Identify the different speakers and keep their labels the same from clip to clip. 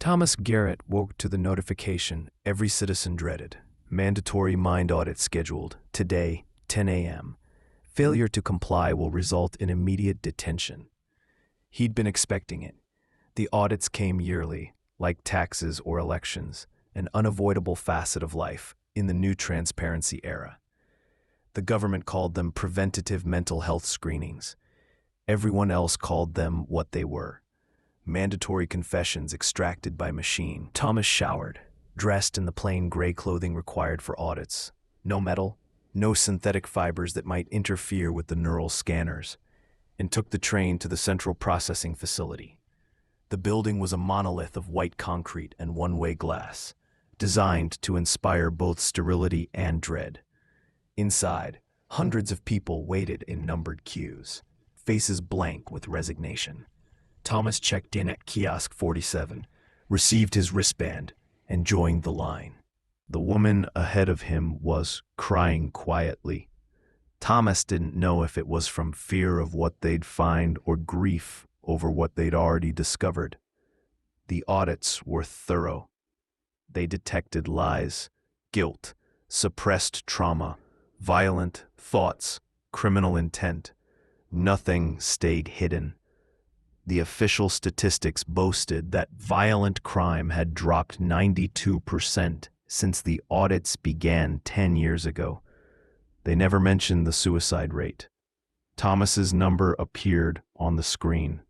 Speaker 1: Thomas Garrett woke to the notification every citizen dreaded. Mandatory mind audit scheduled today, 10 a.m. Failure to comply will result in immediate detention. He'd been expecting it. The audits came yearly, like taxes or elections, an unavoidable facet of life in the new transparency era. The government called them preventative mental health screenings. Everyone else called them what they were: mandatory confessions extracted by machine. Thomas showered, dressed in the plain gray clothing required for audits. No metal, no synthetic fibers that might interfere with the neural scanners, and took the train to the central processing facility. The building was a monolith of white concrete and one-way glass, designed to inspire both sterility and dread. Inside, hundreds of people waited in numbered queues, faces blank with resignation. Thomas checked in at kiosk 47, received his wristband, and joined the line. The woman ahead of him was crying quietly. Thomas didn't know if it was from fear of what they'd find or grief over what they'd already discovered. The audits were thorough. They detected lies, guilt, suppressed trauma, violent thoughts, criminal intent. Nothing stayed hidden. The official statistics boasted that violent crime had dropped 92% since the audits began 10 years ago. They never mentioned the suicide rate. Thomas's number appeared on the screen.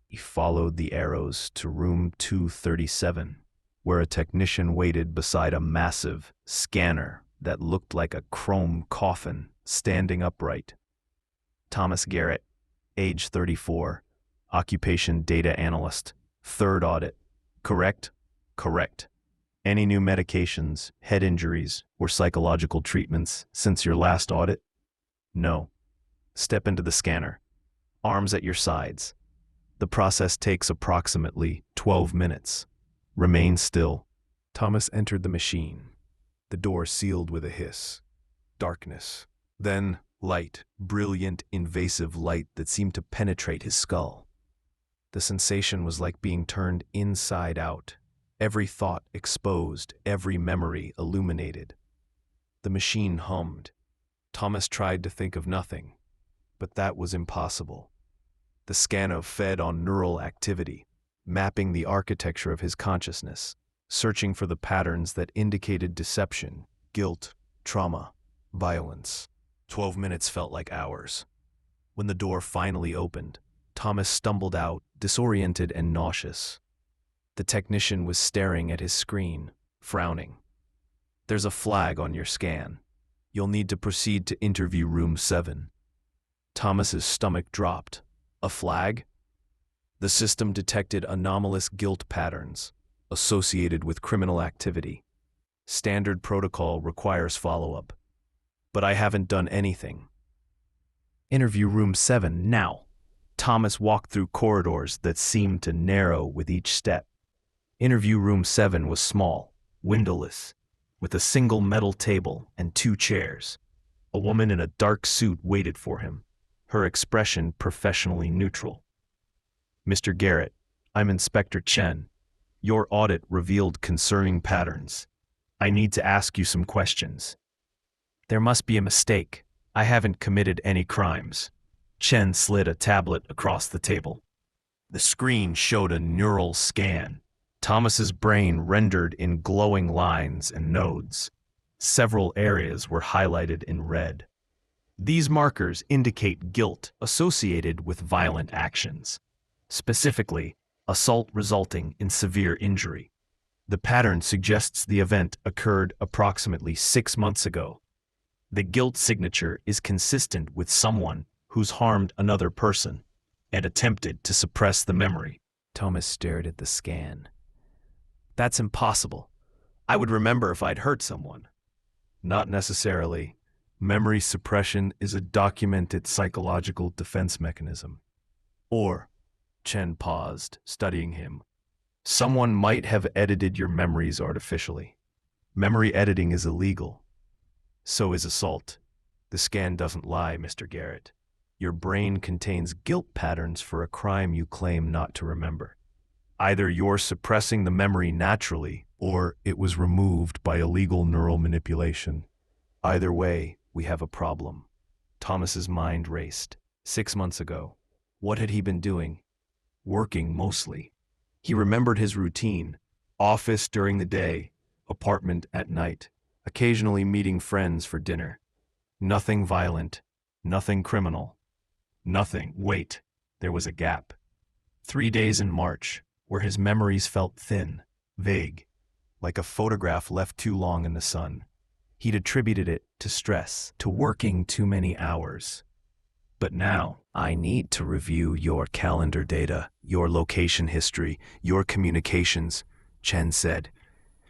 Speaker 1: He followed the arrows to room 237, where a technician waited beside a massive scanner that looked like a chrome coffin standing upright. Thomas Garrett, age 34, occupation data analyst, third audit. Correct? Correct. Any new medications, head injuries, or psychological treatments since your last audit? No. Step into the scanner. Arms at your sides. The process takes approximately 12 minutes. Remain still. Thomas entered the machine. The door sealed with a hiss. Darkness. Then light, brilliant, invasive light that seemed to penetrate his skull. The sensation was like being turned inside out. Every thought exposed, every memory illuminated. The machine hummed. Thomas tried to think of nothing, but that was impossible. The scanner fed on neural activity, mapping the architecture of his consciousness, searching for the patterns that indicated deception, guilt, trauma, violence. 12 minutes felt like hours. When the door finally opened, Thomas stumbled out, disoriented and nauseous. The technician was staring at his screen, frowning. "There's a flag on your scan. You'll need to proceed to interview room 7. Thomas's stomach dropped. A flag? The system detected anomalous guilt patterns associated with criminal activity. Standard protocol requires follow-up. But I haven't done anything. Interview room 7 now." Thomas walked through corridors that seemed to narrow with each step. Interview room 7 was small, windowless, with a single metal table and 2 chairs. A woman in a dark suit waited for him, her expression professionally neutral. "Mr. Garrett, I'm Inspector Chen. Your audit revealed concerning patterns. I need to ask you some questions." "There must be a mistake. I haven't committed any crimes." Chen slid a tablet across the table. The screen showed a neural scan. Thomas's brain rendered in glowing lines and nodes. Several areas were highlighted in red. These markers indicate guilt associated with violent actions, specifically assault resulting in severe injury. The pattern suggests the event occurred approximately 6 months ago. The guilt signature is consistent with someone who's harmed another person and attempted to suppress the memory. Thomas stared at the scan. "That's impossible. I would remember if I'd hurt someone." "Not necessarily. Memory suppression is a documented psychological defense mechanism." Or, Chen paused, studying him, "someone might have edited your memories artificially. Memory editing is illegal. So is assault. The scan doesn't lie, Mr. Garrett. Your brain contains guilt patterns for a crime you claim not to remember. Either you're suppressing the memory naturally, or it was removed by illegal neural manipulation. Either way, we have a problem. Thomas's mind raced. 6 months ago, what had he been doing? Working mostly. He remembered his routine: office during the day, apartment at night, occasionally meeting friends for dinner. Nothing violent, nothing criminal, nothing. Wait, there was a gap. 3 days in March, where his memories felt thin, vague, like a photograph left too long in the sun. He'd attributed it to stress, to working too many hours. But now, I need to review your calendar data, your location history, your communications, Chen said.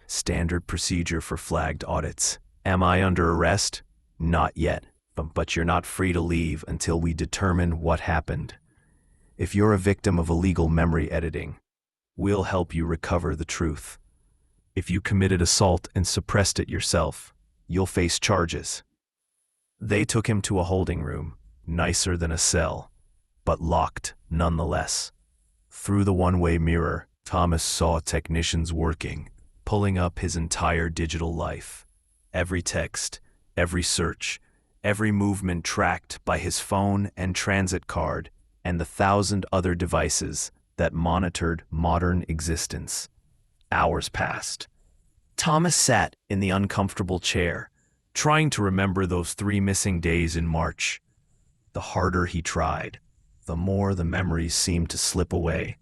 Speaker 1: Standard procedure for flagged audits. Am I under arrest? Not yet, but you're not free to leave until we determine what happened. If you're a victim of illegal memory editing, we'll help you recover the truth. If you committed assault and suppressed it yourself, you'll face charges. They took him to a holding room, nicer than a cell, but locked nonetheless. Through the one-way mirror, Thomas saw technicians working, pulling up his entire digital life. Every text, every search, every movement tracked by his phone and transit card and the 1,000 other devices that monitored modern existence. Hours passed. Thomas sat in the uncomfortable chair, trying to remember those 3 missing days in March. The harder he tried, the more the memories seemed to slip away,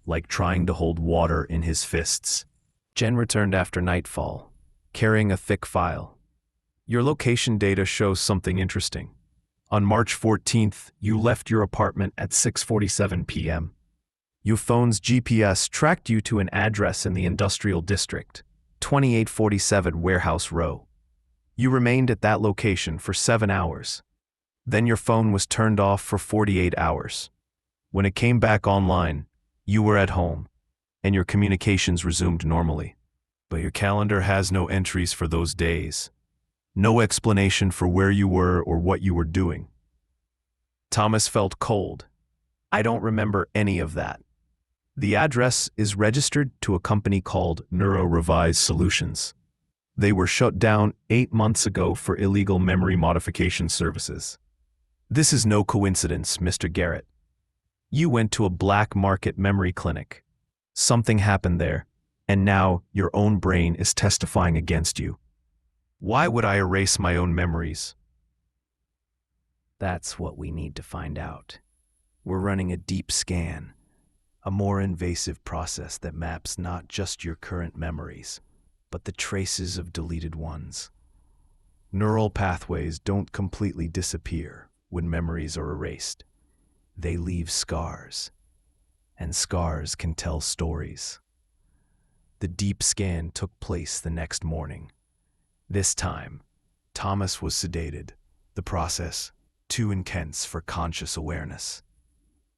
Speaker 1: like trying to hold water in his fists. Jen returned after nightfall, carrying a thick file. Your location data shows something interesting. On March 14th, you left your apartment at 6:47 p.m. Your phone's GPS tracked you to an address in the industrial district, 2847 Warehouse Row. You remained at that location for 7 hours. Then your phone was turned off for 48 hours. When it came back online, you were at home, and your communications resumed normally. But your calendar has no entries for those days. No explanation for where you were or what you were doing. Thomas felt cold. I don't remember any of that. The address is registered to a company called Neuro Revise Solutions. They were shut down 8 months ago for illegal memory modification services. This is no coincidence, Mr. Garrett. You went to a black market memory clinic. Something happened there, and now your own brain is testifying against you. Why would I erase my own memories? That's what we need to find out. We're running a deep scan, a more invasive process that maps not just your current memories, but the traces of deleted ones. Neural pathways don't completely disappear when memories are erased. They leave scars, and scars can tell stories. The deep scan took place the next morning. This time, Thomas was sedated, the process too intense for conscious awareness.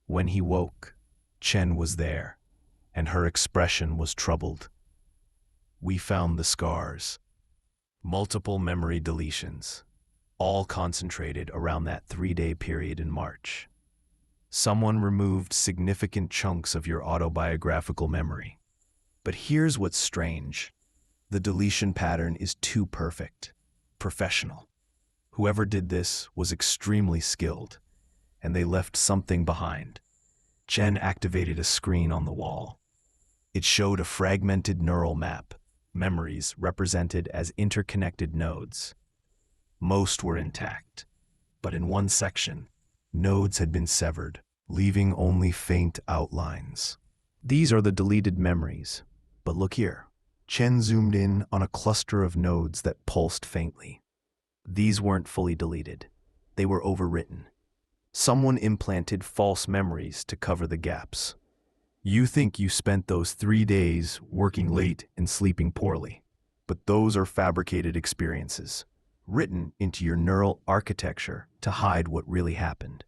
Speaker 1: When he woke, Chen was there, and her expression was troubled. We found the scars. Multiple memory deletions, all concentrated around that 3-day period in March. Someone removed significant chunks of your autobiographical memory. But here's what's strange. The deletion pattern is too perfect, professional. Whoever did this was extremely skilled, and they left something behind. Jen activated a screen on the wall. It showed a fragmented neural map, memories represented as interconnected nodes. Most were intact, but in one section, nodes had been severed, leaving only faint outlines. These are the deleted memories, but look here. Chen zoomed in on a cluster of nodes that pulsed faintly. These weren't fully deleted. They were overwritten. Someone implanted false memories to cover the gaps. You think you spent those 3 days working late and sleeping poorly, but those are fabricated experiences, written into your neural architecture to hide what really happened.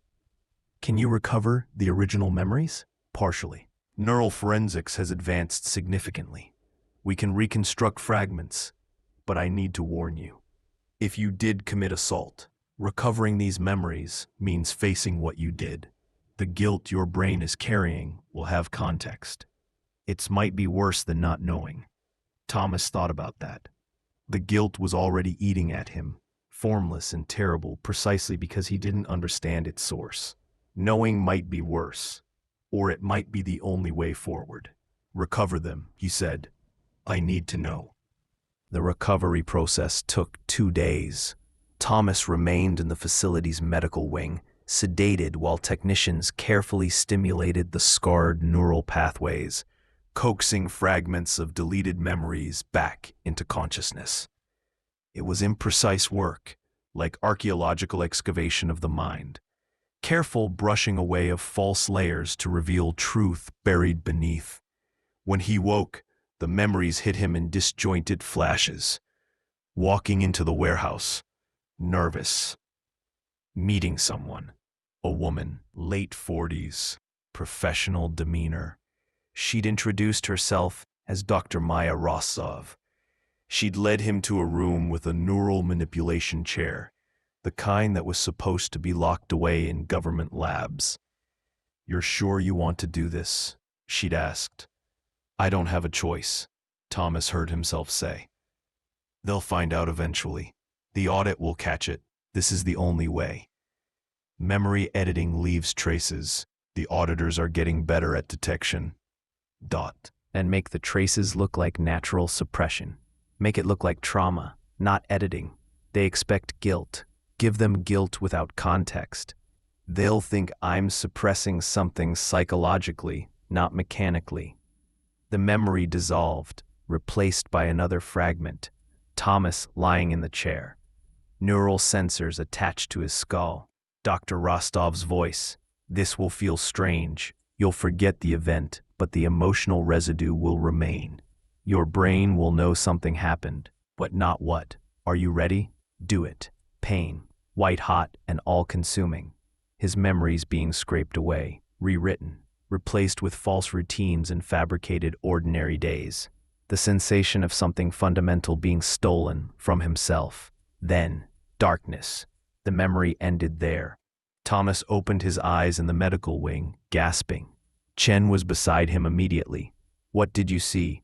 Speaker 1: Can you recover the original memories? Partially. Neural forensics has advanced significantly. We can reconstruct fragments, but I need to warn you. If you did commit assault, recovering these memories means facing what you did. The guilt your brain is carrying will have context. It might be worse than not knowing. Thomas thought about that. The guilt was already eating at him, formless and terrible precisely because he didn't understand its source. Knowing might be worse, or it might be the only way forward. Recover them, he said. I need to know. The recovery process took 2 days. Thomas remained in the facility's medical wing, sedated while technicians carefully stimulated the scarred neural pathways, coaxing fragments of deleted memories back into consciousness. It was imprecise work, like archaeological excavation of the mind, careful brushing away of false layers to reveal truth buried beneath. When he woke, the memories hit him in disjointed flashes. Walking into the warehouse, nervous. Meeting someone, a woman, late 40s, professional demeanor. She'd introduced herself as Dr. Maya Rostov. She'd led him to a room with a neural manipulation chair, the kind that was supposed to be locked away in government labs. You're sure you want to do this? She'd asked. I don't have a choice, Thomas heard himself say. They'll find out eventually. The audit will catch it. This is the only way. Memory editing leaves traces. The auditors are getting better at detection. And make the traces look like natural suppression. Make it look like trauma, not editing. They expect guilt. Give them guilt without context. They'll think I'm suppressing something psychologically, not mechanically. The memory dissolved, replaced by another fragment. Thomas lying in the chair. Neural sensors attached to his skull. Dr. Rostov's voice. This will feel strange. You'll forget the event, but the emotional residue will remain. Your brain will know something happened, but not what. Are you ready? Do it. Pain, white hot and all-consuming. His memories being scraped away, rewritten, replaced with false routines and fabricated ordinary days. The sensation of something fundamental being stolen from himself. Then, darkness. The memory ended there. Thomas opened his eyes in the medical wing, gasping. Chen was beside him immediately. What did you see?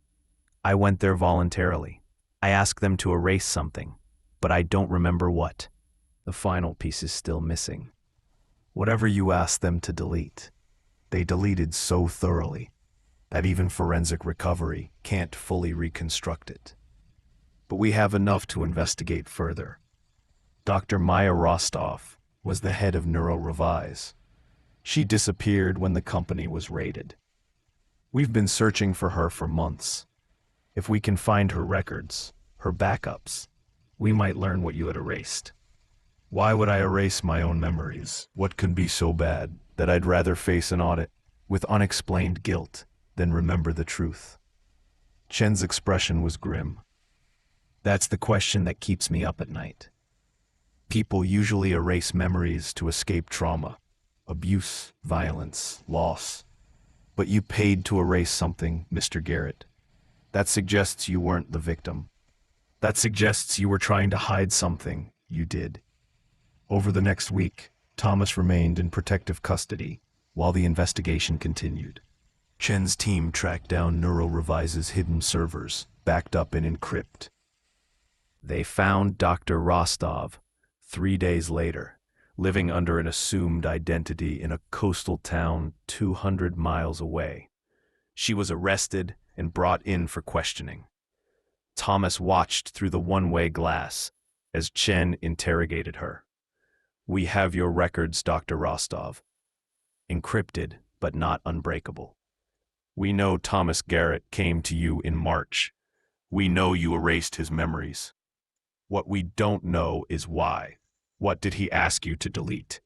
Speaker 1: I went there voluntarily. I asked them to erase something, but I don't remember what. The final piece is still missing. Whatever you asked them to delete, they deleted so thoroughly that even forensic recovery can't fully reconstruct it. But we have enough to investigate further. Dr. Maya Rostov was the head of NeuroRevise. She disappeared when the company was raided. We've been searching for her for months. If we can find her records, her backups, we might learn what you had erased. Why would I erase my own memories? What could be so bad that I'd rather face an audit with unexplained guilt than remember the truth? Chen's expression was grim. That's the question that keeps me up at night. People usually erase memories to escape trauma, abuse, violence, loss. But you paid to erase something, Mr. Garrett. That suggests you weren't the victim. That suggests you were trying to hide something you did. Over the next week, Thomas remained in protective custody while the investigation continued. Chen's team tracked down NeuroRevise's hidden servers, backed up and encrypted. They found Dr. Rostov 3 days later, living under an assumed identity in a coastal town 200 miles away. She was arrested and brought in for questioning. Thomas watched through the one-way glass as Chen interrogated her. We have your records, Dr. Rostov. Encrypted, but not unbreakable. We know Thomas Garrett came to you in March. We know you erased his memories. What we don't know is why. What did he ask you to delete?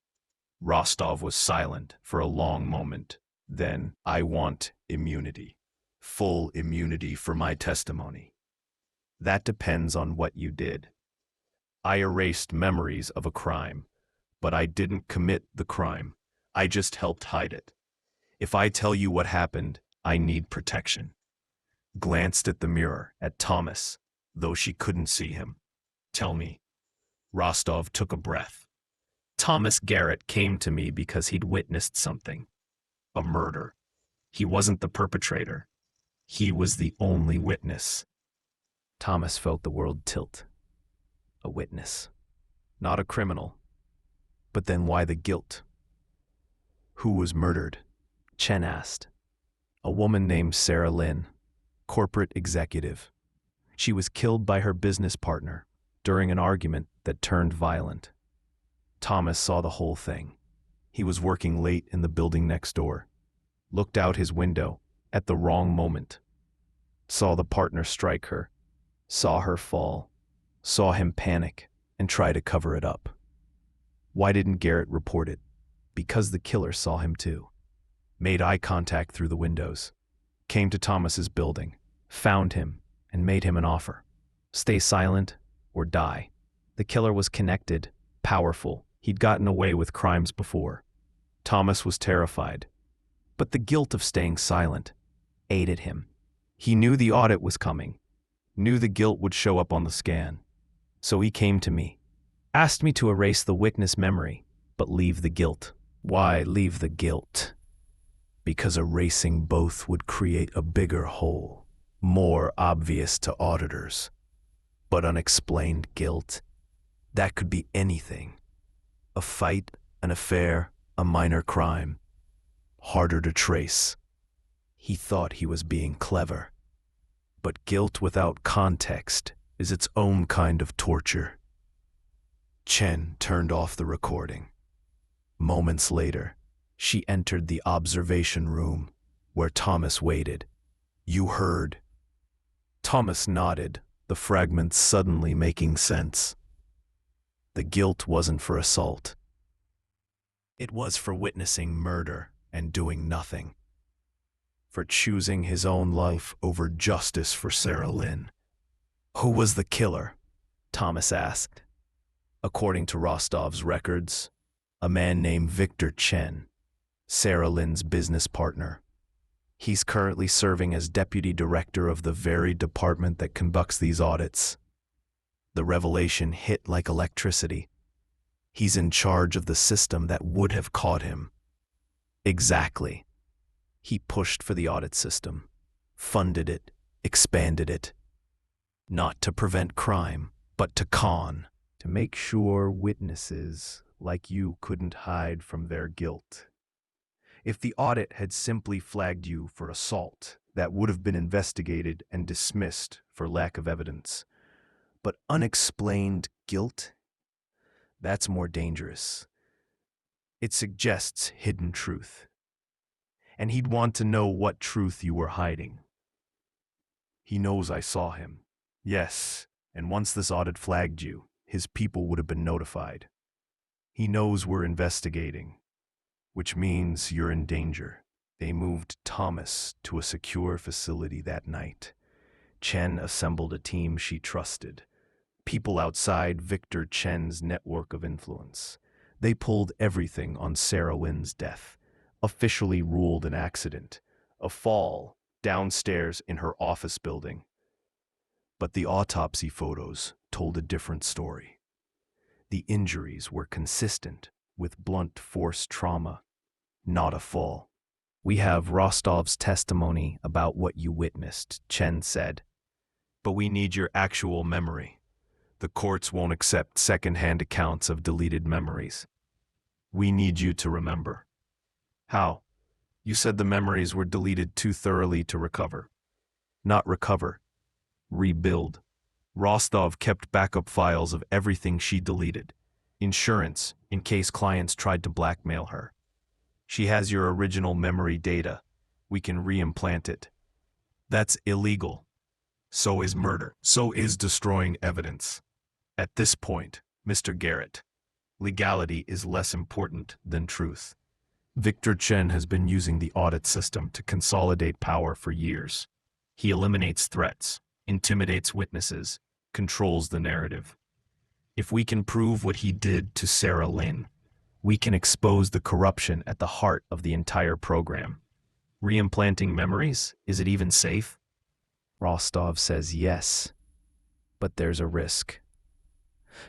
Speaker 1: Rostov was silent for a long moment. Then, I want immunity. Full immunity for my testimony. That depends on what you did. I erased memories of a crime, but I didn't commit the crime. I just helped hide it. If I tell you what happened, I need protection. Glanced at the mirror, at Thomas, though she couldn't see him. Tell me. Rostov took a breath. Thomas Garrett came to me because he'd witnessed something. A murder. He wasn't the perpetrator. He was the only witness. Thomas felt the world tilt. A witness. Not a criminal. But then why the guilt? Who was murdered? Chen asked. A woman named Sarah Lynn, corporate executive. She was killed by her business partner during an argument that turned violent. Thomas saw the whole thing. He was working late in the building next door, looked out his window at the wrong moment, saw the partner strike her, saw her fall, saw him panic and try to cover it up. Why didn't Garrett report it? Because the killer saw him too. Made eye contact through the windows, came to Thomas's building, found him, and made him an offer. Stay silent or die. The killer was connected, powerful. He'd gotten away with crimes before. Thomas was terrified, but the guilt of staying silent aided him. He knew the audit was coming, knew the guilt would show up on the scan. So he came to me, asked me to erase the witness memory, but leave the guilt. Why leave the guilt? Because erasing both would create a bigger hole, more obvious to auditors. But unexplained guilt, that could be anything. A fight, an affair, a minor crime. Harder to trace. He thought he was being clever. But guilt without context is its own kind of torture. Chen turned off the recording. Moments later, she entered the observation room where Thomas waited. You heard? Thomas nodded, the fragments suddenly making sense. The guilt wasn't for assault. It was for witnessing murder and doing nothing. For choosing his own life over justice for Sarah Lynn. Who was the killer? Thomas asked. According to Rostov's records, a man named Victor Chen, Sarah Lynn's business partner. He's currently serving as deputy director of the very department that conducts these audits. The revelation hit like electricity. He's in charge of the system that would have caught him. Exactly. He pushed for the audit system, funded it, expanded it. Not to prevent crime, but to con. To make sure witnesses like you couldn't hide from their guilt. If the audit had simply flagged you for assault, that would have been investigated and dismissed for lack of evidence. But unexplained guilt? That's more dangerous. It suggests hidden truth. And he'd want to know what truth you were hiding. He knows I saw him. Yes, and once this audit flagged you, his people would have been notified. He knows we're investigating, which means you're in danger. They moved Thomas to a secure facility that night. Chen assembled a team she trusted. People outside Victor Chen's network of influence. They pulled everything on Sarah Lynn's death, officially ruled an accident, a fall downstairs in her office building. But the autopsy photos told a different story. The injuries were consistent with blunt force trauma, not a fall. We have Rostov's testimony about what you witnessed, Chen said. But we need your actual memory. The courts won't accept second-hand accounts of deleted memories. We need you to remember. How? You said the memories were deleted too thoroughly to recover. Not recover. Rebuild. Rostov kept backup files of everything she deleted. Insurance, in case clients tried to blackmail her. She has your original memory data. We can reimplant it. That's illegal. So is murder. So is destroying evidence. At this point, Mr. Garrett, legality is less important than truth. Victor Chen has been using the audit system to consolidate power for years. He eliminates threats, intimidates witnesses, controls the narrative. If we can prove what he did to Sarah Lynn, we can expose the corruption at the heart of the entire program. Reimplanting memories, is it even safe? Rostov says yes, but there's a risk.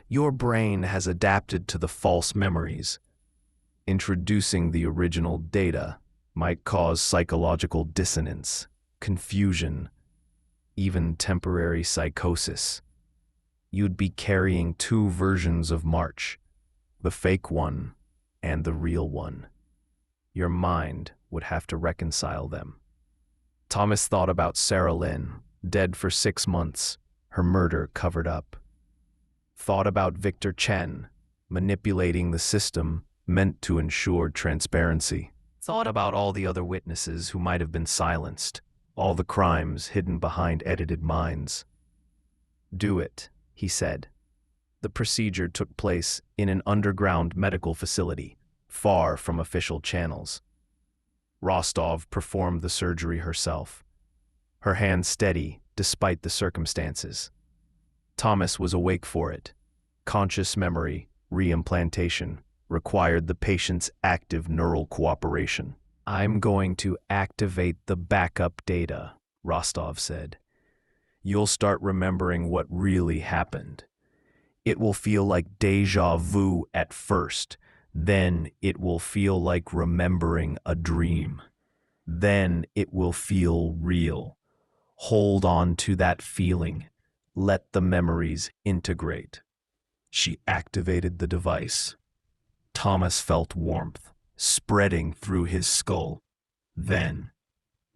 Speaker 1: Your brain has adapted to the false memories. Introducing the original data might cause psychological dissonance, confusion, even temporary psychosis. You'd be carrying two versions of March, the fake one and the real one. Your mind would have to reconcile them. Thomas thought about Sarah Lynn, dead for 6 months, her murder covered up. Thought about Victor Chen, manipulating the system meant to ensure transparency. Thought about all the other witnesses who might have been silenced, all the crimes hidden behind edited minds. Do it, he said. The procedure took place in an underground medical facility, far from official channels. Rostov performed the surgery herself, her hand steady despite the circumstances. Thomas was awake for it. Conscious memory, reimplantation, required the patient's active neural cooperation. I'm going to activate the backup data, Rostov said. You'll start remembering what really happened. It will feel like déjà vu at first. Then it will feel like remembering a dream. Then it will feel real. Hold on to that feeling. Let the memories integrate. She activated the device. Thomas felt warmth spreading through his skull. Then,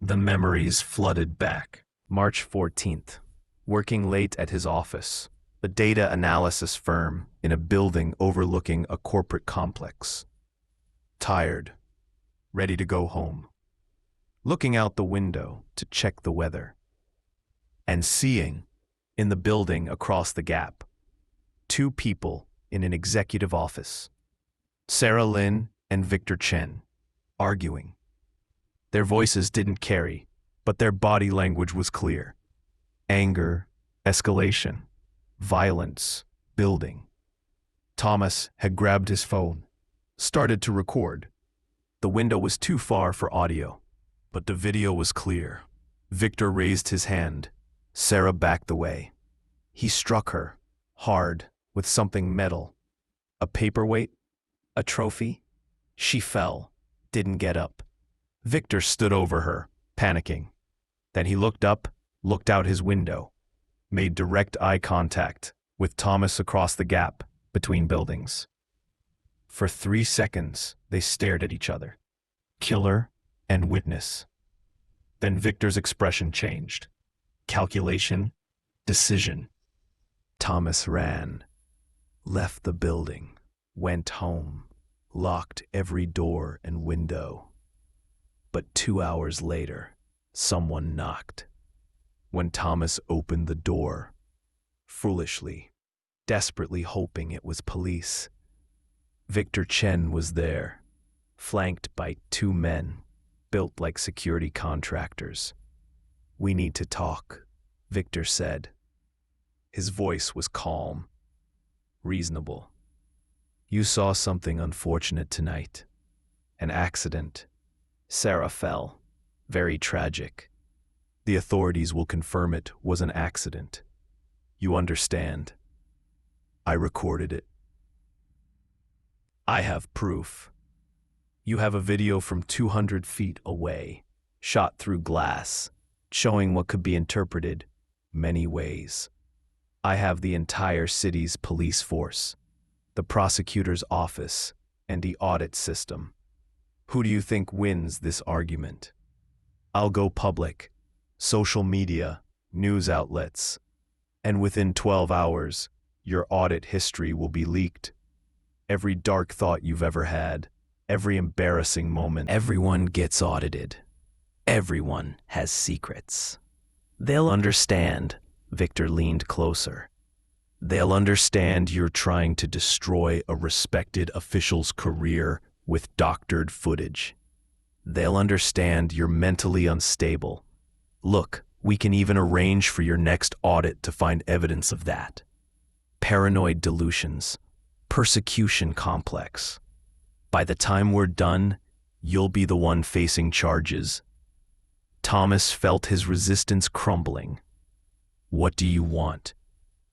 Speaker 1: the memories flooded back. March 14th. Working late at his office, a data analysis firm in a building overlooking a corporate complex. Tired, ready to go home. Looking out the window to check the weather. And seeing, in the building across the gap, 2 people in an executive office. Sarah Lynn and Victor Chen, arguing. Their voices didn't carry, but their body language was clear. Anger, escalation, violence, building. Thomas had grabbed his phone, started to record. The window was too far for audio, but the video was clear. Victor raised his hand. Sarah backed away. He struck her, hard, with something metal. A paperweight? A trophy? She fell, didn't get up. Victor stood over her, panicking. Then he looked up, looked out his window, made direct eye contact with Thomas across the gap between buildings. For 3 seconds, they stared at each other, killer and witness. Then Victor's expression changed. Calculation, decision. Thomas ran, left the building, went home, locked every door and window. But 2 hours later, someone knocked. When Thomas opened the door, foolishly, desperately hoping it was police, Victor Chen was there, flanked by 2 men, built like security contractors. "We need to talk," Victor said. His voice was calm, reasonable. "You saw something unfortunate tonight. An accident. Sarah fell. Very tragic. The authorities will confirm it was an accident. You understand. I recorded it. I have proof. You have a video from 200 feet away, shot through glass, showing what could be interpreted many ways. I have the entire city's police force, the prosecutor's office, and the audit system. Who do you think wins this argument? I'll go public, social media, news outlets, and within 12 hours, your audit history will be leaked. Every dark thought you've ever had, every embarrassing moment. Everyone gets audited. Everyone has secrets. They'll understand." Victor leaned closer. "They'll understand you're trying to destroy a respected official's career with doctored footage. They'll understand you're mentally unstable. Look, we can even arrange for your next audit to find evidence of that. Paranoid delusions, persecution complex. By the time we're done, you'll be the one facing charges." Thomas felt his resistance crumbling. "What do you want?"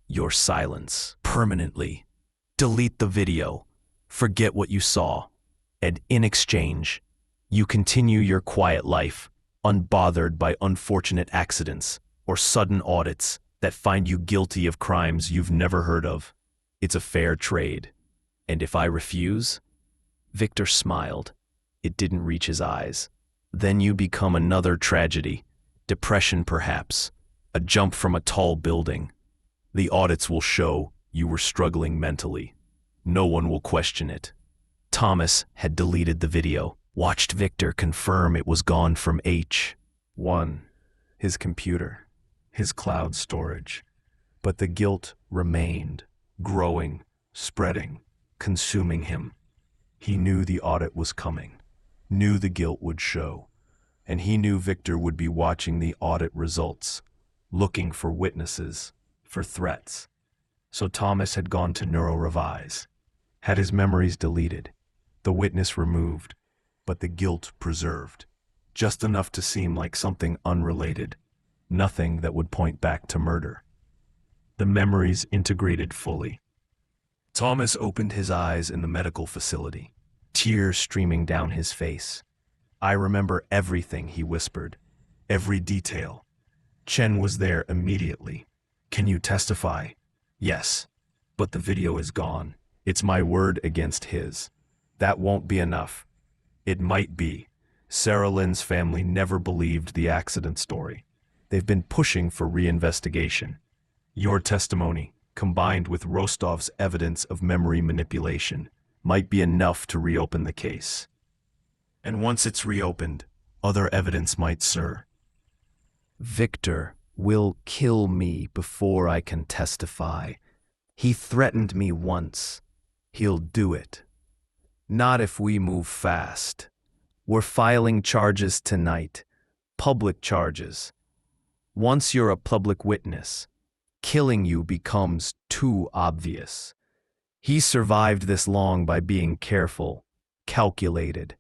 Speaker 1: "Your silence, permanently. Delete the video. Forget what you saw. And in exchange, you continue your quiet life, unbothered by unfortunate accidents or sudden audits that find you guilty of crimes you've never heard of. It's a fair trade. And if I refuse? Victor smiled. It didn't reach his eyes. Then you become another tragedy. Depression, perhaps. A jump from a tall building. The audits will show you were struggling mentally. No one will question it. Thomas had deleted the video, watched Victor confirm it was gone from H1, his computer, his cloud storage. But the guilt remained, growing, spreading, consuming him. He knew the audit was coming, knew the guilt would show, and he knew Victor would be watching the audit results, looking for witnesses, for threats. So Thomas had gone to neuro-revise, had his memories deleted, the witness removed, but the guilt preserved, just enough to seem like something unrelated, nothing that would point back to murder. The memories integrated fully. Thomas opened his eyes in the medical facility, tears streaming down his face. I remember everything, he whispered, every detail. Chen was there immediately. Can you testify? Yes, but the video is gone. It's my word against his. That won't be enough. It might be. Sarah Lynn's family never believed the accident story. They've been pushing for reinvestigation. Your testimony, combined with Rostov's evidence of memory manipulation, might be enough to reopen the case. And once it's reopened, other evidence might, sir. Victor will kill me before I can testify. He threatened me once. He'll do it. Not if we move fast. We're filing charges tonight. Public charges. Once you're a public witness, killing you becomes too obvious. He survived this long by being careful, calculated.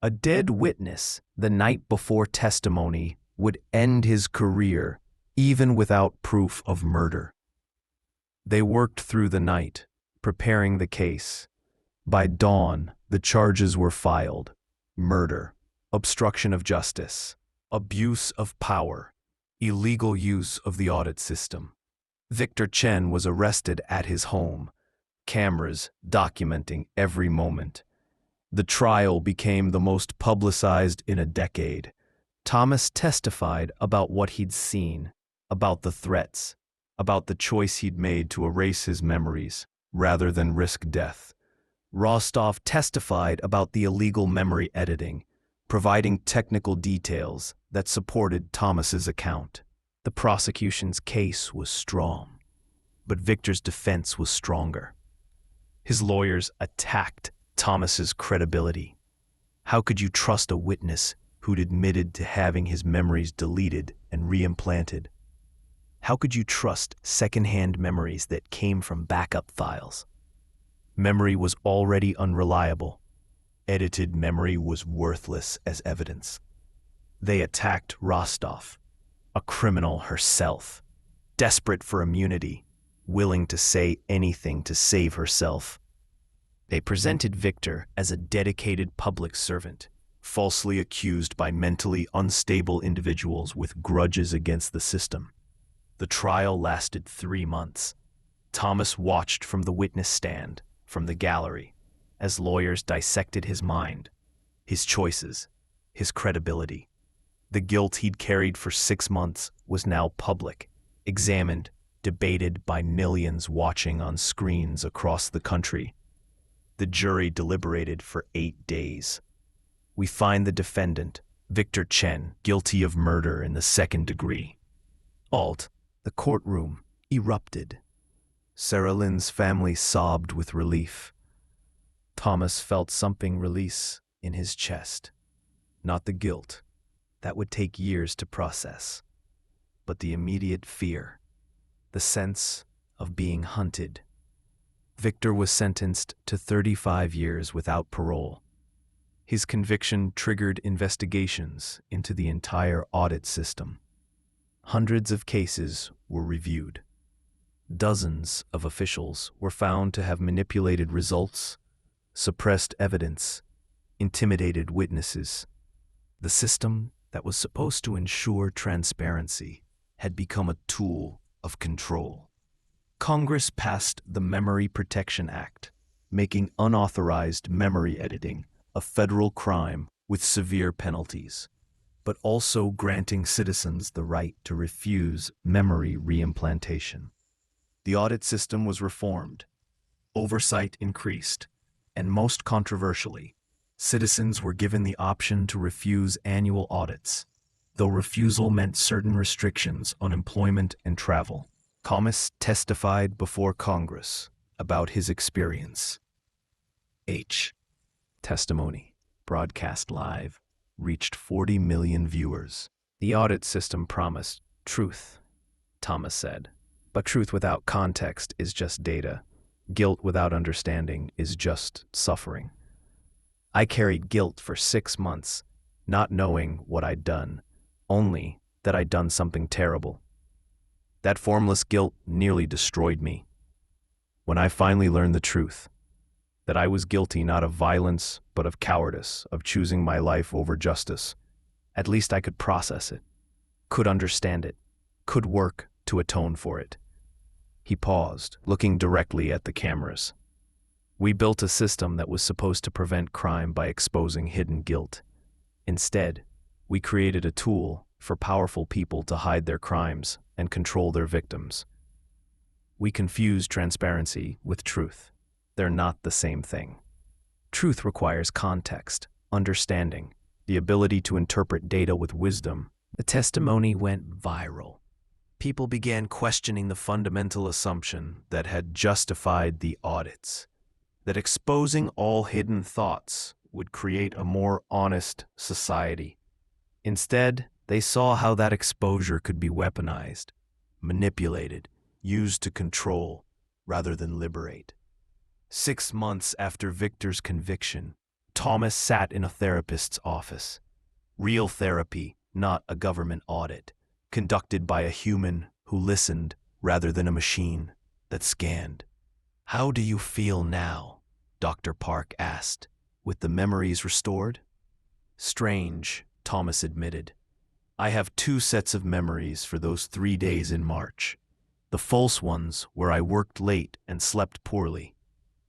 Speaker 1: A dead witness the night before testimony would end his career even without proof of murder. They worked through the night, preparing the case. By dawn, the charges were filed: murder, obstruction of justice, abuse of power, illegal use of the audit system. Victor Chen was arrested at his home, cameras documenting every moment. The trial became the most publicized in a decade. Thomas testified about what he'd seen, about the threats, about the choice he'd made to erase his memories rather than risk death. Rostov testified about the illegal memory editing, providing technical details that supported Thomas's account. The prosecution's case was strong, but Victor's defense was stronger. His lawyers attacked Thomas's credibility. How could you trust a witness who'd admitted to having his memories deleted and reimplanted? How could you trust secondhand memories that came from backup files? Memory was already unreliable. Edited memory was worthless as evidence. They attacked Rostov, a criminal herself, desperate for immunity, willing to say anything to save herself. They presented Victor as a dedicated public servant, falsely accused by mentally unstable individuals with grudges against the system. The trial lasted 3 months. Thomas watched from the witness stand, from the gallery, as lawyers dissected his mind, his choices, his credibility. The guilt he'd carried for 6 months was now public, examined, debated by millions watching on screens across the country. The jury deliberated for 8 days. We find the defendant, Victor Chen, guilty of murder in the 2nd degree. The courtroom erupted. Sarah Lynn's family sobbed with relief. Thomas felt something release in his chest. Not the guilt. That would take years to process. But the immediate fear. The sense of being hunted. Victor was sentenced to 35 years without parole. His conviction triggered investigations into the entire audit system. Hundreds of cases were reviewed. Dozens of officials were found to have manipulated results, suppressed evidence, intimidated witnesses. The system that was supposed to ensure transparency had become a tool of control. Congress passed the Memory Protection Act, making unauthorized memory editing a federal crime with severe penalties, but also granting citizens the right to refuse memory reimplantation. The audit system was reformed, oversight increased, and most controversially, citizens were given the option to refuse annual audits, though refusal meant certain restrictions on employment and travel. Thomas testified before Congress about his experience. Testimony, broadcast live, reached 40 million viewers. The audit system promised truth, Thomas said. But truth without context is just data. Guilt without understanding is just suffering. I carried guilt for 6 months, not knowing what I'd done, only that I'd done something terrible. That formless guilt nearly destroyed me. When I finally learned the truth, that I was guilty not of violence, but of cowardice, of choosing my life over justice, at least I could process it, could understand it, could work to atone for it. He paused, looking directly at the cameras. We built a system that was supposed to prevent crime by exposing hidden guilt. Instead, we created a tool for powerful people to hide their crimes and control their victims. We confuse transparency with truth. They're not the same thing. Truth requires context, understanding, the ability to interpret data with wisdom. The testimony went viral. People began questioning the fundamental assumption that had justified the audits, that exposing all hidden thoughts would create a more honest society. Instead, they saw how that exposure could be weaponized, manipulated, used to control rather than liberate. 6 months after Victor's conviction, Thomas sat in a therapist's office. Real therapy, not a government audit, conducted by a human who listened rather than a machine that scanned. "How do you feel now?" Dr. Park asked, with the memories restored. "Strange," Thomas admitted. "I have 2 sets of memories for those 3 days in March. The false ones where I worked late and slept poorly,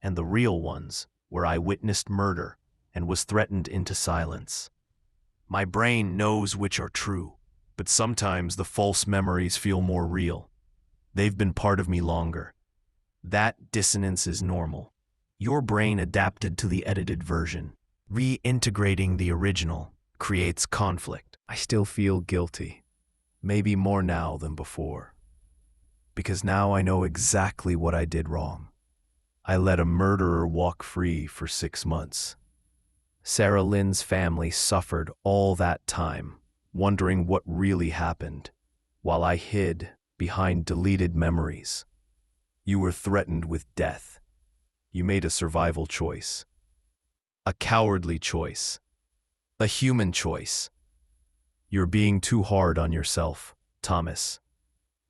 Speaker 1: and the real ones where I witnessed murder and was threatened into silence. My brain knows which are true, but sometimes the false memories feel more real. They've been part of me longer. That dissonance is normal. Your brain adapted to the edited version. Reintegrating the original creates conflict. I still feel guilty, maybe more now than before, because now I know exactly what I did wrong. I let a murderer walk free for 6 months. Sarah Lynn's family suffered all that time, wondering what really happened, while I hid behind deleted memories. You were threatened with death. You made a survival choice. A cowardly choice. A human choice. You're being too hard on yourself, Thomas.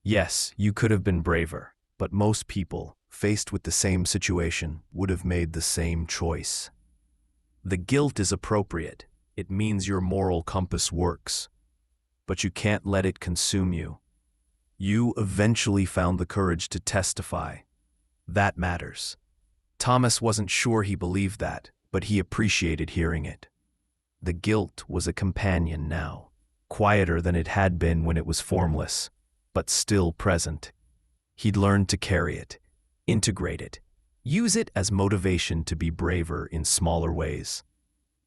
Speaker 1: Yes, you could have been braver, but most people, faced with the same situation, would have made the same choice. The guilt is appropriate. It means your moral compass works. But you can't let it consume you. You eventually found the courage to testify. That matters. Thomas wasn't sure he believed that, but he appreciated hearing it. The guilt was a companion now, quieter than it had been when it was formless, but still present. He'd learned to carry it, integrate it, use it as motivation to be braver in smaller ways,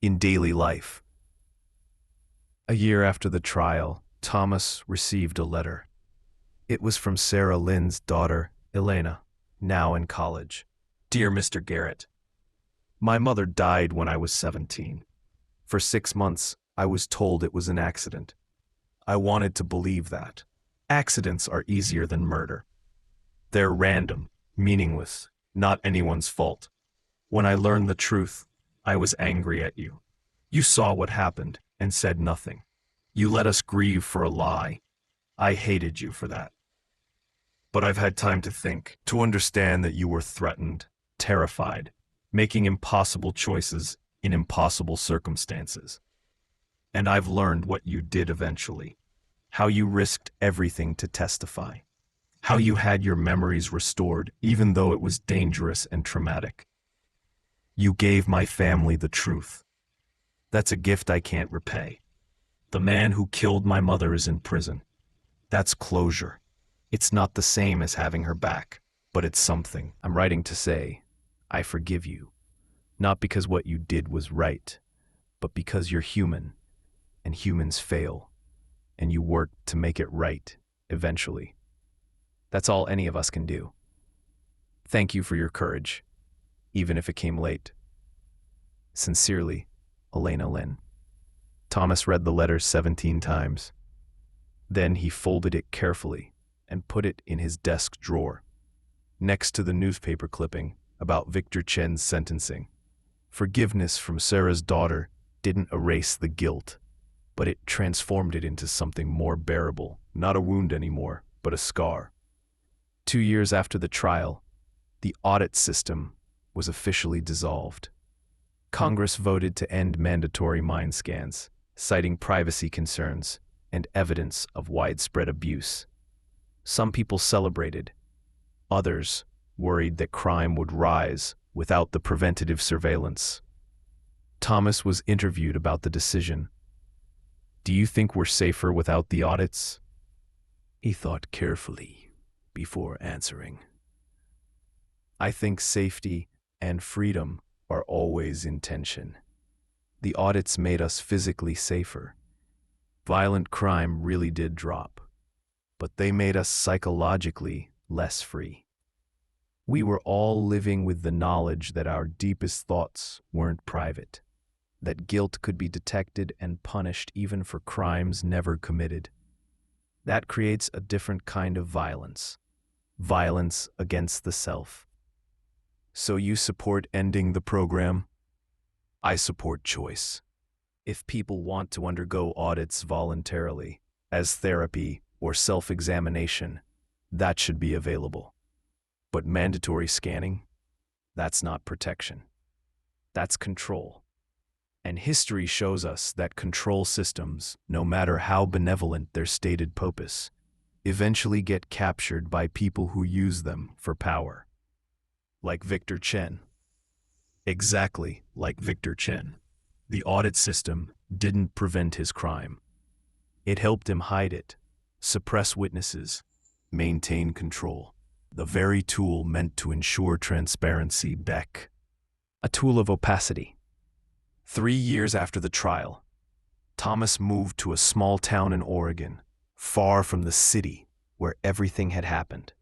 Speaker 1: in daily life. A year after the trial, Thomas received a letter. It was from Sarah Lynn's daughter, Elena, now in college. "Dear Mr. Garrett, my mother died when I was 17. For 6 months, I was told it was an accident. I wanted to believe that. Accidents are easier than murder. They're random, meaningless, not anyone's fault. When I learned the truth, I was angry at you. You saw what happened and said nothing. You let us grieve for a lie. I hated you for that. But I've had time to think, to understand that you were threatened, terrified, making impossible choices in impossible circumstances. And I've learned what you did eventually. How you risked everything to testify. How you had your memories restored, even though it was dangerous and traumatic. You gave my family the truth. That's a gift I can't repay. The man who killed my mother is in prison. That's closure. It's not the same as having her back, but it's something. I'm writing to say, I forgive you. Not because what you did was right, but because you're human, and humans fail, and you work to make it right, eventually. That's all any of us can do. Thank you for your courage, even if it came late. Sincerely, Elena Lynn. Thomas read the letter 17 times. Then he folded it carefully and put it in his desk drawer, next to the newspaper clipping about Victor Chen's sentencing. Forgiveness from Sarah's daughter didn't erase the guilt, but it transformed it into something more bearable, not a wound anymore, but a scar. 2 years after the trial, the audit system was officially dissolved. Congress voted to end mandatory mind scans, citing privacy concerns and evidence of widespread abuse. Some people celebrated. Others worried that crime would rise without the preventative surveillance. Thomas was interviewed about the decision. Do you think we're safer without the audits? He thought carefully before answering. I think safety and freedom are always in tension. The audits made us physically safer. Violent crime really did drop, but they made us psychologically less free. We were all living with the knowledge that our deepest thoughts weren't private, that guilt could be detected and punished even for crimes never committed. That creates a different kind of violence against the self. So you support ending the program? I support choice. If people want to undergo audits voluntarily, as therapy or self-examination, that should be available. But mandatory scanning? That's not protection. That's control. And history shows us that control systems, no matter how benevolent their stated purpose, eventually get captured by people who use them for power. Like Victor Chen. Exactly like Victor Chen. The audit system didn't prevent his crime. It helped him hide it, suppress witnesses, maintain control. The very tool meant to ensure transparency. Beck. A tool of opacity. 3 years after the trial, Thomas moved to a small town in Oregon, far from the city where everything had happened.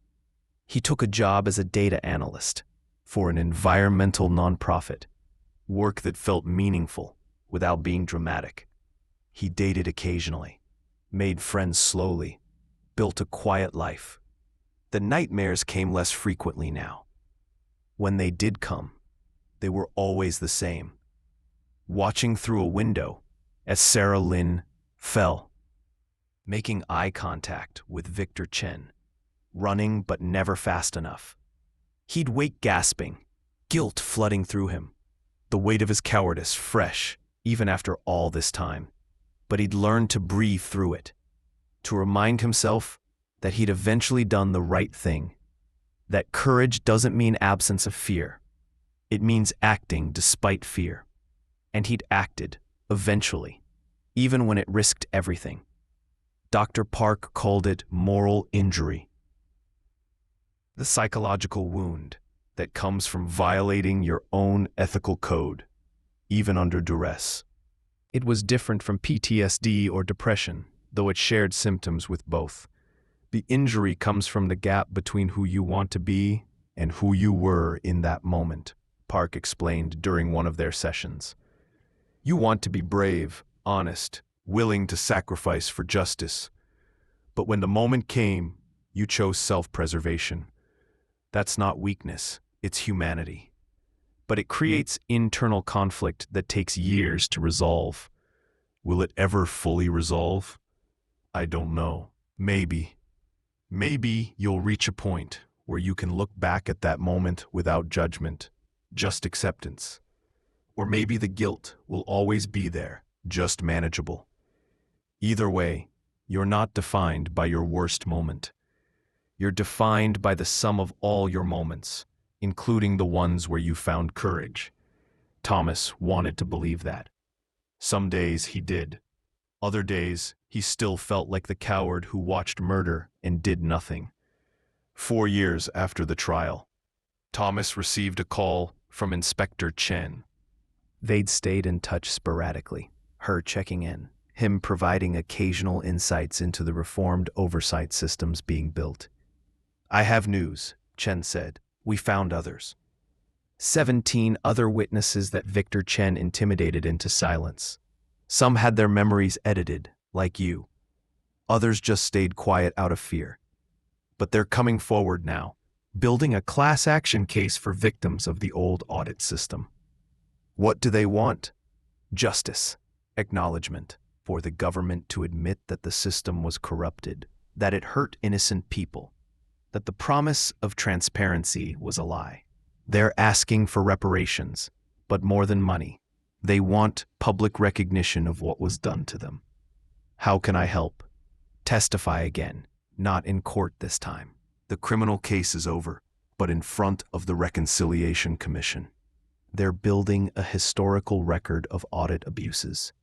Speaker 1: He took a job as a data analyst for an environmental nonprofit, work that felt meaningful without being dramatic. He dated occasionally, made friends slowly, built a quiet life. The nightmares came less frequently now. When they did come, they were always the same. Watching through a window as Sarah Lynn fell, making eye contact with Victor Chen, running but never fast enough. He'd wake gasping, guilt flooding through him, the weight of his cowardice fresh even after all this time. But he'd learned to breathe through it, to remind himself that he'd eventually done the right thing, that courage doesn't mean absence of fear. It means acting despite fear. And he'd acted, eventually, even when it risked everything. Dr. Park called it moral injury. The psychological wound that comes from violating your own ethical code, even under duress. It was different from PTSD or depression, though it shared symptoms with both. The injury comes from the gap between who you want to be and who you were in that moment, Park explained during one of their sessions. You want to be brave, honest, willing to sacrifice for justice. But when the moment came, you chose self-preservation. That's not weakness, it's humanity. But it creates internal conflict that takes years to resolve. Will it ever fully resolve? I don't know. Maybe. Maybe you'll reach a point where you can look back at that moment without judgment, just acceptance. Or maybe the guilt will always be there, just manageable. Either way, you're not defined by your worst moment. You're defined by the sum of all your moments, including the ones where you found courage. Thomas wanted to believe that. Some days he did. Other days, he still felt like the coward who watched murder and did nothing. 4 years after the trial, Thomas received a call from Inspector Chen. They'd stayed in touch sporadically, her checking in, him providing occasional insights into the reformed oversight systems being built. "I have news," Chen said. "We found others." 17 other witnesses that Victor Chen intimidated into silence. Some had their memories edited, like you. Others just stayed quiet out of fear. But they're coming forward now, building a class action case for victims of the old audit system. What do they want? Justice, acknowledgement, for the government to admit that the system was corrupted, that it hurt innocent people, that the promise of transparency was a lie. They're asking for reparations, but more than money. They want public recognition of what was done to them. How can I help? Testify again, not in court this time. The criminal case is over, but in front of the Reconciliation Commission. They're building a historical record of audit abuses.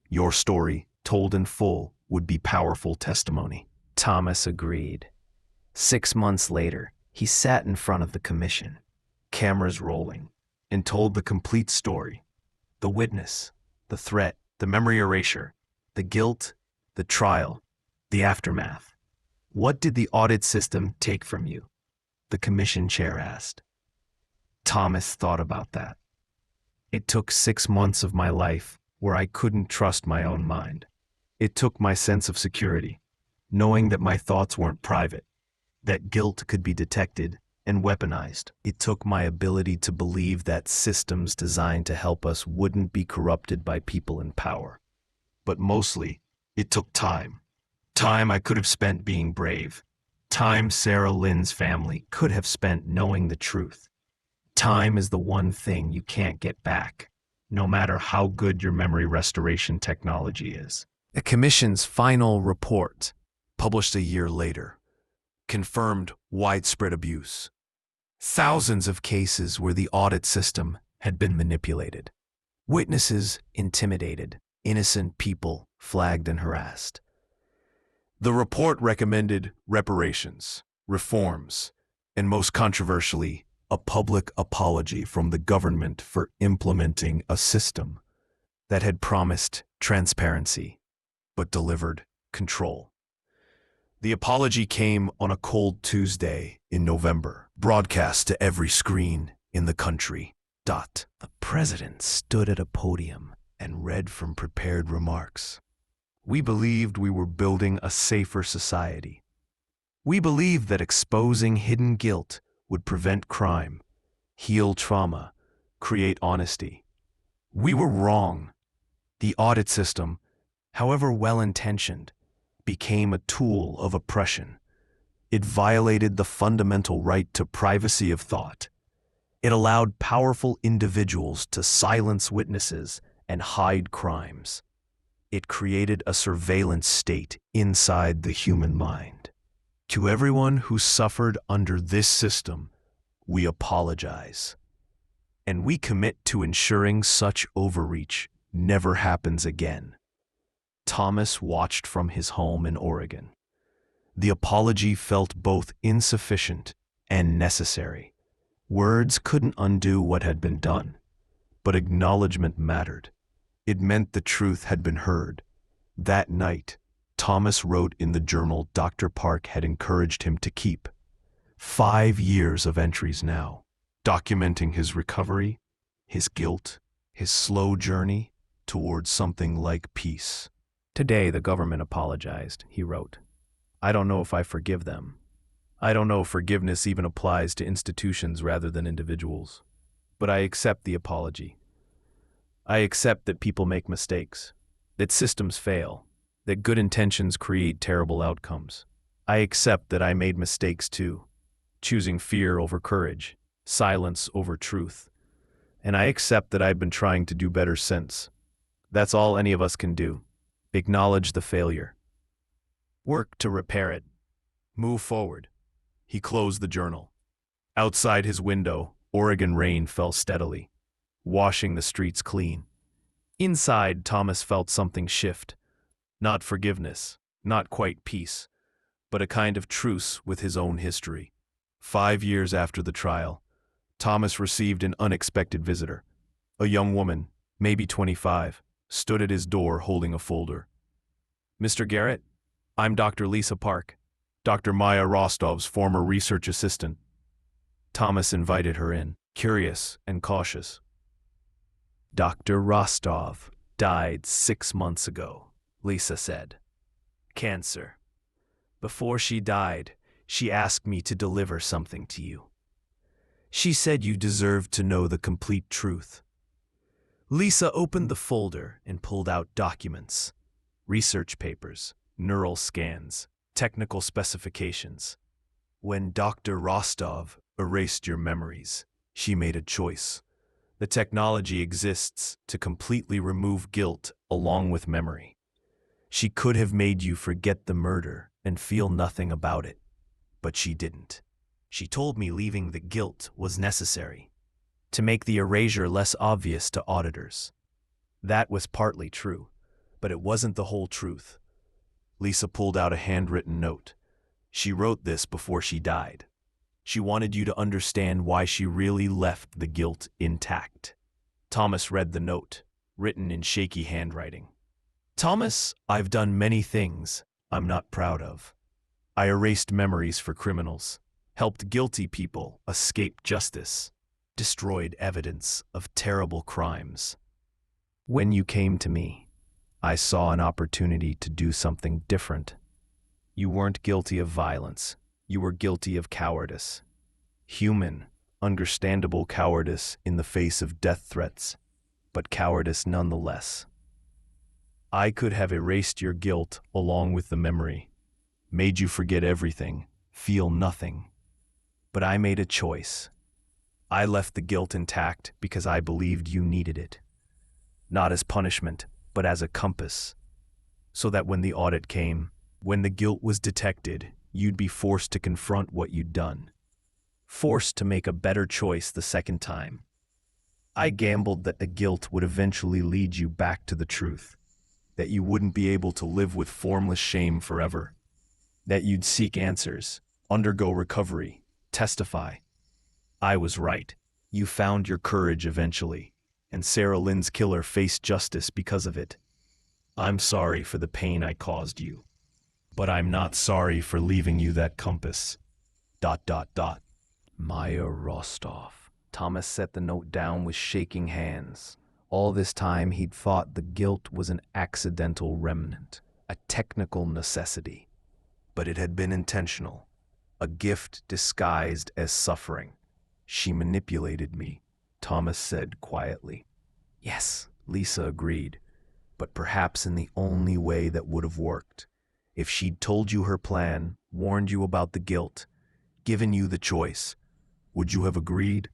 Speaker 1: Your story, told in full, would be powerful testimony. Thomas agreed. 6 months later, he sat in front of the commission, cameras rolling, and told the complete story. The witness, the threat, the memory erasure, the guilt, the trial, the aftermath. "What did the audit system take from you?" the commission chair asked. Thomas thought about that. "It took 6 months of my life where I couldn't trust my own mind. It took my sense of security, knowing that my thoughts weren't private, that guilt could be detected and weaponized. It took my ability to believe that systems designed to help us wouldn't be corrupted by people in power. But mostly, it took time. Time I could have spent being brave. Time Sarah Lynn's family could have spent knowing the truth. Time is the one thing you can't get back, no matter how good your memory restoration technology is." The commission's final report, published a year later, confirmed widespread abuse. Thousands of cases where the audit system had been manipulated. Witnesses intimidated, innocent people flagged and harassed. The report recommended reparations, reforms, and most controversially, a public apology from the government for implementing a system that had promised transparency but delivered control. The apology came on a cold Tuesday in November, broadcast to every screen in the country. The president stood at a podium and read from prepared remarks. "We believed we were building a safer society. We believed that exposing hidden guilt would prevent crime, heal trauma, create honesty. We were wrong. The audit system, however well-intentioned, became a tool of oppression. It violated the fundamental right to privacy of thought. It allowed powerful individuals to silence witnesses and hide crimes. It created a surveillance state inside the human mind. To everyone who suffered under this system, we apologize. And we commit to ensuring such overreach never happens again." Thomas watched from his home in Oregon. The apology felt both insufficient and necessary. Words couldn't undo what had been done, but acknowledgement mattered. It meant the truth had been heard. That night, Thomas wrote in the journal Dr. Park had encouraged him to keep. 5 years of entries now, documenting his recovery, his guilt, his slow journey towards something like peace. "Today the government apologized," he wrote. "I don't know if I forgive them. I don't know if forgiveness even applies to institutions rather than individuals. But I accept the apology. I accept that people make mistakes, that systems fail, that good intentions create terrible outcomes. I accept that I made mistakes too, choosing fear over courage, silence over truth. And I accept that I've been trying to do better since. That's all any of us can do. Acknowledge the failure. Work to repair it. Move forward. He closed the journal. Outside his window, Oregon rain fell steadily, washing the streets clean. Inside, Thomas felt something shift. Not forgiveness, not quite peace, but a kind of truce with his own history. 5 years after the trial, Thomas received an unexpected visitor. A young woman, maybe 25, stood at his door holding a folder. "Mr. Garrett, I'm Dr. Lisa Park, Dr. Maya Rostov's former research assistant." Thomas invited her in, curious and cautious. "Dr. Rostov died 6 months ago," Lisa said. "Cancer. Before she died, she asked me to deliver something to you. She said you deserved to know the complete truth." Lisa opened the folder and pulled out documents, research papers, neural scans, technical specifications. "When Dr. Rostov erased your memories, she made a choice. The technology exists to completely remove guilt along with memory. She could have made you forget the murder and feel nothing about it, but she didn't. She told me leaving the guilt was necessary, to make the erasure less obvious to auditors. That was partly true, but it wasn't the whole truth." Lisa pulled out a handwritten note. "She wrote this before she died. She wanted you to understand why she really left the guilt intact." Thomas read the note, written in shaky handwriting. "Thomas, I've done many things I'm not proud of. I erased memories for criminals, helped guilty people escape justice, destroyed evidence of terrible crimes. When you came to me, I saw an opportunity to do something different. You weren't guilty of violence. You were guilty of cowardice. Human, understandable cowardice in the face of death threats, but cowardice nonetheless. I could have erased your guilt along with the memory, made you forget everything, feel nothing. But I made a choice. I left the guilt intact because I believed you needed it. Not as punishment, but as a compass. So that when the audit came, when the guilt was detected, you'd be forced to confront what you'd done. Forced to make a better choice the second time. I gambled that the guilt would eventually lead you back to the truth. That you wouldn't be able to live with formless shame forever. That you'd seek answers, undergo recovery, testify. I was right. You found your courage eventually, and Sarah Lynn's killer faced justice because of it. I'm sorry for the pain I caused you, but I'm not sorry for leaving you that compass. ... Maya Rostov. Thomas set the note down with shaking hands. All this time he'd thought the guilt was an accidental remnant, a technical necessity. But it had been intentional, a gift disguised as suffering. "She manipulated me," Thomas said quietly. "Yes," Lisa agreed, "but perhaps in the only way that would have worked. If she'd told you her plan, warned you about the guilt, given you the choice, would you have agreed?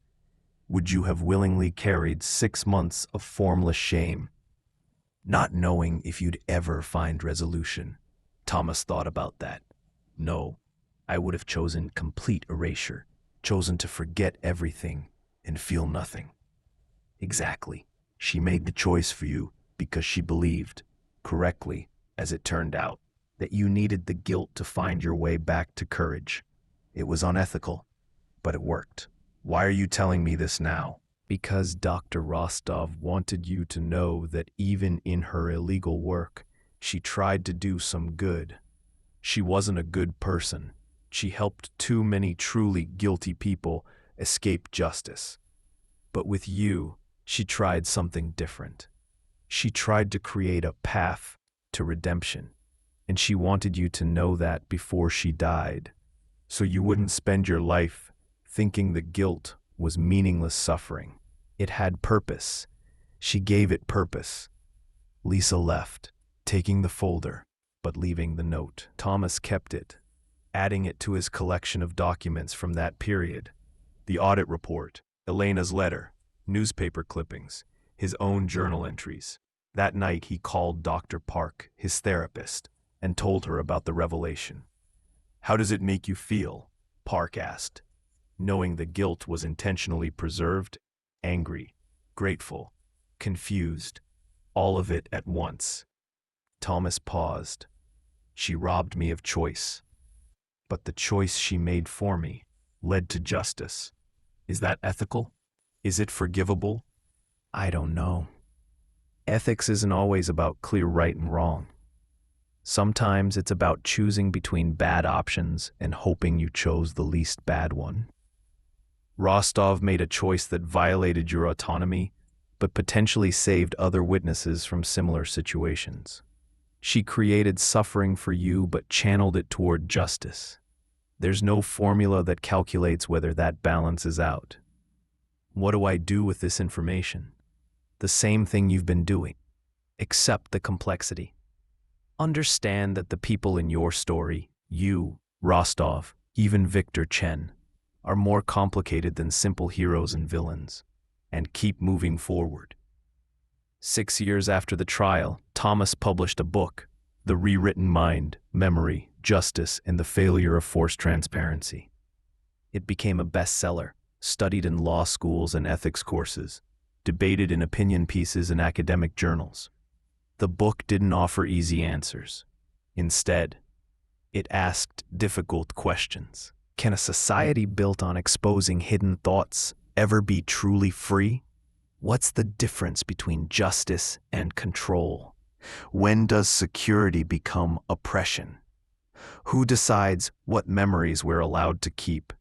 Speaker 1: Would you have willingly carried 6 months of formless shame, not knowing if you'd ever find resolution?" Thomas thought about that. "No, I would have chosen complete erasure, chosen to forget everything and feel nothing." "Exactly. She made the choice for you because she believed, correctly, as it turned out, that you needed the guilt to find your way back to courage. It was unethical, but it worked. Why are you telling me this now?" "Because Dr. Rostov wanted you to know that even in her illegal work, she tried to do some good. She wasn't a good person. She helped too many truly guilty people escape justice. But with you, she tried something different. She tried to create a path to redemption, and she wanted you to know that before she died, so you wouldn't spend your life thinking the guilt was meaningless suffering. It had purpose. She gave it purpose." Lisa left, taking the folder, but leaving the note. Thomas kept it, adding it to his collection of documents from that period. The audit report, Elena's letter, newspaper clippings, his own journal entries. That night, he called Dr. Park, his therapist, and told her about the revelation. "How does it make you feel?" Park asked, knowing the guilt was intentionally preserved. Angry, grateful, confused, all of it at once. Thomas paused. "She robbed me of choice. But the choice she made for me led to justice. Is that ethical? Is it forgivable? I don't know. Ethics isn't always about clear right and wrong. Sometimes it's about choosing between bad options and hoping you chose the least bad one. Rostov made a choice that violated your autonomy, but potentially saved other witnesses from similar situations. She created suffering for you, but channeled it toward justice. There's no formula that calculates whether that balances out. What do I do with this information? The same thing you've been doing. Accept the complexity. Understand that the people in your story, you, Rostov, even Victor Chen, are more complicated than simple heroes and villains, and keep moving forward. 6 years after the trial, Thomas published a book, The Rewritten Mind, Memory, Justice, and the Failure of Forced Transparency. It became a bestseller, studied in law schools and ethics courses, debated in opinion pieces in academic journals. The book didn't offer easy answers. Instead, it asked difficult questions. Can a society built on exposing hidden thoughts ever be truly free? What's the difference between justice and control? When does security become oppression? Who decides what memories we're allowed to keep?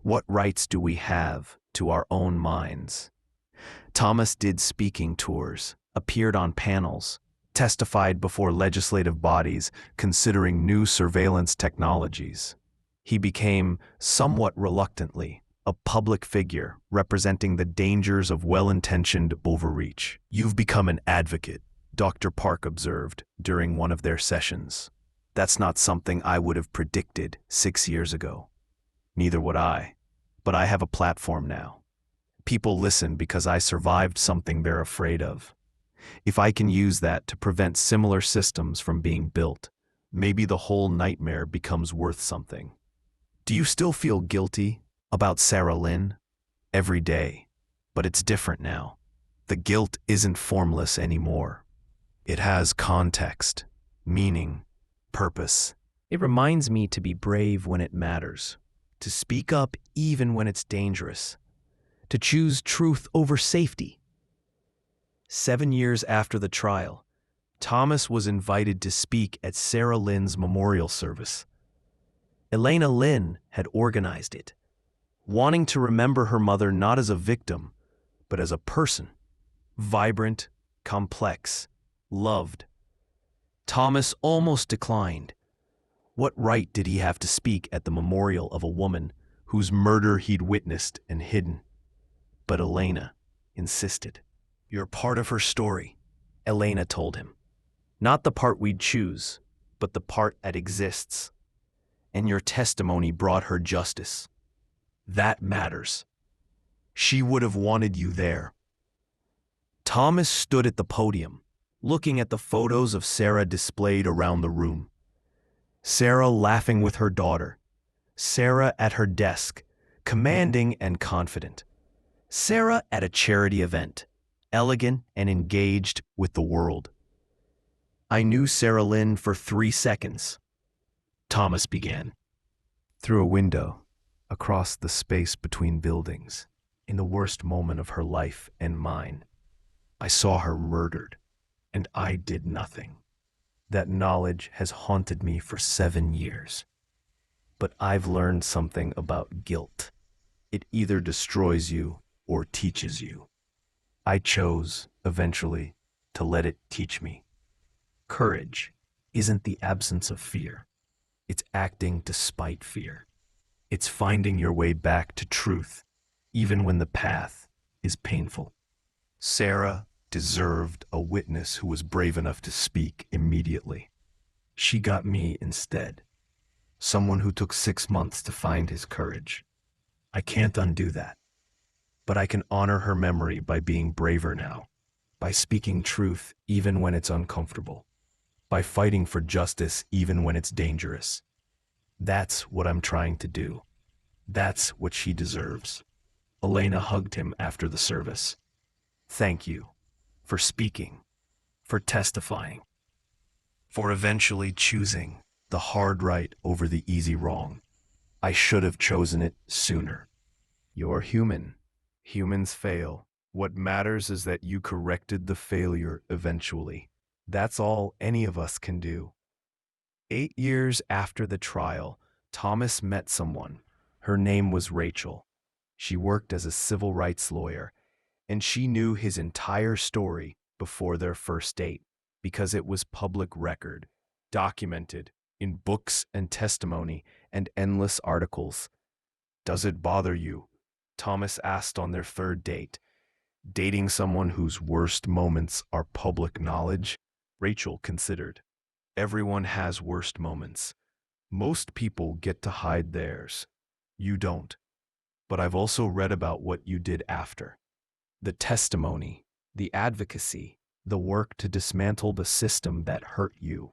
Speaker 1: What rights do we have to our own minds? Thomas did speaking tours, appeared on panels, testified before legislative bodies considering new surveillance technologies. He became, somewhat reluctantly, a public figure representing the dangers of well-intentioned overreach. "You've become an advocate," Dr. Park observed during one of their sessions. "That's not something I would have predicted 6 years ago. Neither would I. But I have a platform now. People listen because I survived something they're afraid of. If I can use that to prevent similar systems from being built, maybe the whole nightmare becomes worth something." Do you still feel guilty about Sarah Lynn? Every day. But it's different now. The guilt isn't formless anymore. It has context, meaning, purpose. It reminds me to be brave when it matters, to speak up even when it's dangerous, to choose truth over safety. 7 years after the trial, Thomas was invited to speak at Sarah Lynn's memorial service. Elena Lynn had organized it, wanting to remember her mother not as a victim, but as a person, vibrant, complex, loved. Thomas almost declined. What right did he have to speak at the memorial of a woman whose murder he'd witnessed and hidden? But Elena insisted. "You're part of her story," Elena told him. "Not the part we'd choose, but the part that exists. And your testimony brought her justice. That matters. She would have wanted you there." Thomas stood at the podium, looking at the photos of Sarah displayed around the room. Sarah laughing with her daughter. Sarah at her desk, commanding and confident. Sarah at a charity event, elegant and engaged with the world. "I knew Sarah Lynn for 3 seconds. Thomas began. "Through a window, across the space between buildings, in the worst moment of her life and mine. I saw her murdered, and I did nothing. That knowledge has haunted me for 7 years. But I've learned something about guilt. It either destroys you or teaches you. I chose, eventually, to let it teach me. Courage isn't the absence of fear. It's acting despite fear. It's finding your way back to truth, even when the path is painful." Sarah deserved a witness who was brave enough to speak immediately. She got me instead. Someone who took 6 months to find his courage. I can't undo that. But I can honor her memory by being braver now. by speaking truth even when it's uncomfortable, by fighting for justice even when it's dangerous. That's what I'm trying to do. That's what she deserves. Elena hugged him after the service. Thank you for speaking, for testifying, for eventually choosing the hard right over the easy wrong. I should have chosen it sooner. You're human. Humans fail. What matters is that you corrected the failure eventually. That's all any of us can do. 8 years after the trial, Thomas met someone. Her name was Rachel. She worked as a civil rights lawyer, and she knew his entire story before their first date because it was public record, documented in books and testimony and endless articles. Does it bother you? Thomas asked on their third date. Dating someone whose worst moments are public knowledge? Rachel considered. Everyone has worst moments. Most people get to hide theirs. You don't. But I've also read about what you did after. The testimony, the advocacy, the work to dismantle the system that hurt you.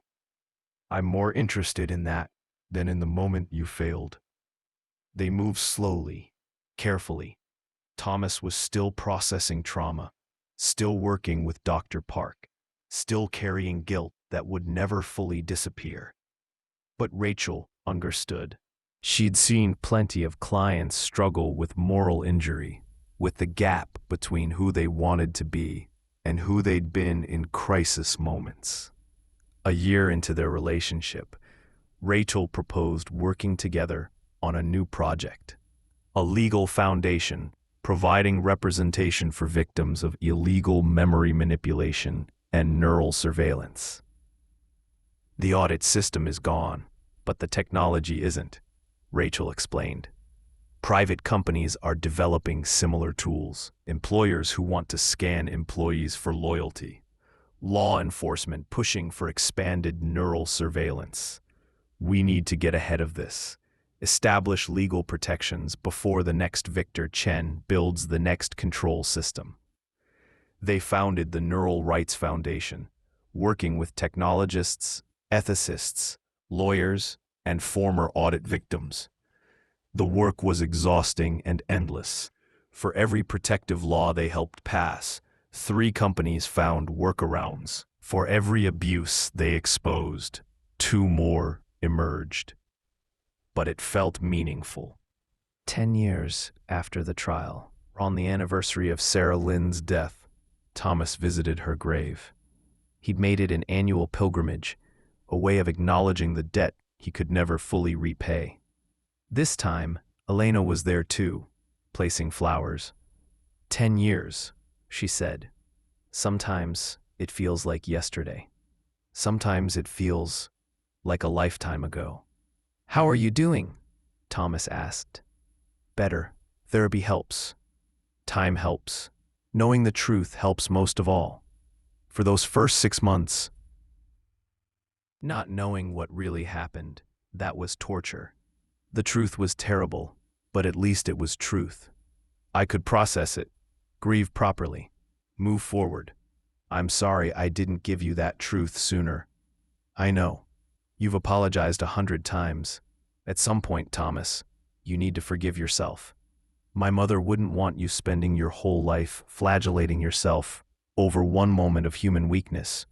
Speaker 1: I'm more interested in that than in the moment you failed. They moved slowly, carefully. Thomas was still processing trauma, still working with Dr. Park, still carrying guilt that would never fully disappear. But Rachel understood. She'd seen plenty of clients struggle with moral injury, with the gap between who they wanted to be and who they'd been in crisis moments. A year into their relationship, Rachel proposed working together on a new project, a legal foundation providing representation for victims of illegal memory manipulation and neural surveillance. The audit system is gone, but the technology isn't, Rachel explained. Private companies are developing similar tools, employers who want to scan employees for loyalty, law enforcement pushing for expanded neural surveillance. We need to get ahead of this, establish legal protections before the next Victor Chen builds the next control system. They founded the Neural Rights Foundation, working with technologists, ethicists, lawyers, and former audit victims. The work was exhausting and endless. For every protective law they helped pass, 3 companies found workarounds. For every abuse they exposed, 2 more emerged. But it felt meaningful. 10 years after the trial, on the anniversary of Sarah Lynn's death, Thomas visited her grave. He'd made it an annual pilgrimage, a way of acknowledging the debt he could never fully repay. This time, Elena was there too, placing flowers. 10 years, she said. Sometimes it feels like yesterday. Sometimes it feels like a lifetime ago. How are you doing? Thomas asked. Better. Therapy helps. Time helps. Knowing the truth helps most of all. For those first 6 months, not knowing what really happened, that was torture. The truth was terrible, but at least it was truth. I could process it, grieve properly, move forward. I'm sorry I didn't give you that truth sooner. I know. You've apologized 100 times. At some point, Thomas, you need to forgive yourself. My mother wouldn't want you spending your whole life flagellating yourself over one moment of human weakness.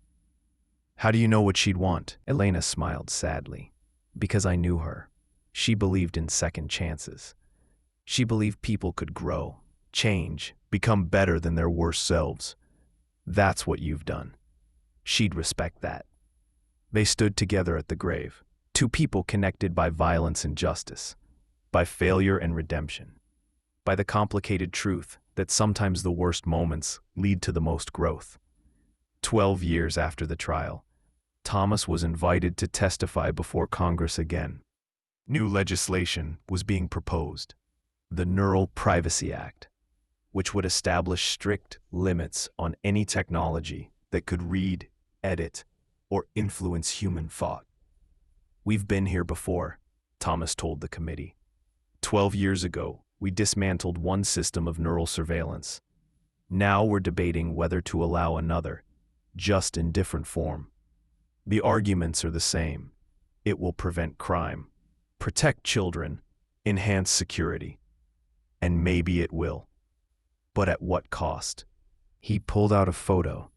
Speaker 1: How do you know what she'd want? Elena smiled sadly. Because I knew her. She believed in second chances. She believed people could grow, change, become better than their worst selves. That's what you've done. She'd respect that. They stood together at the grave, 2 people connected by violence and justice, by failure and redemption, by the complicated truth that sometimes the worst moments lead to the most growth. 12 years after the trial, Thomas was invited to testify before Congress again. New legislation was being proposed, the Neural Privacy Act, which would establish strict limits on any technology that could read, edit, or influence human thought. We've been here before, Thomas told the committee. 12 years ago, we dismantled one system of neural surveillance. Now we're debating whether to allow another, just in different form. The arguments are the same. It will prevent crime, protect children, enhance security. And maybe it will. But at what cost? He pulled out a photo.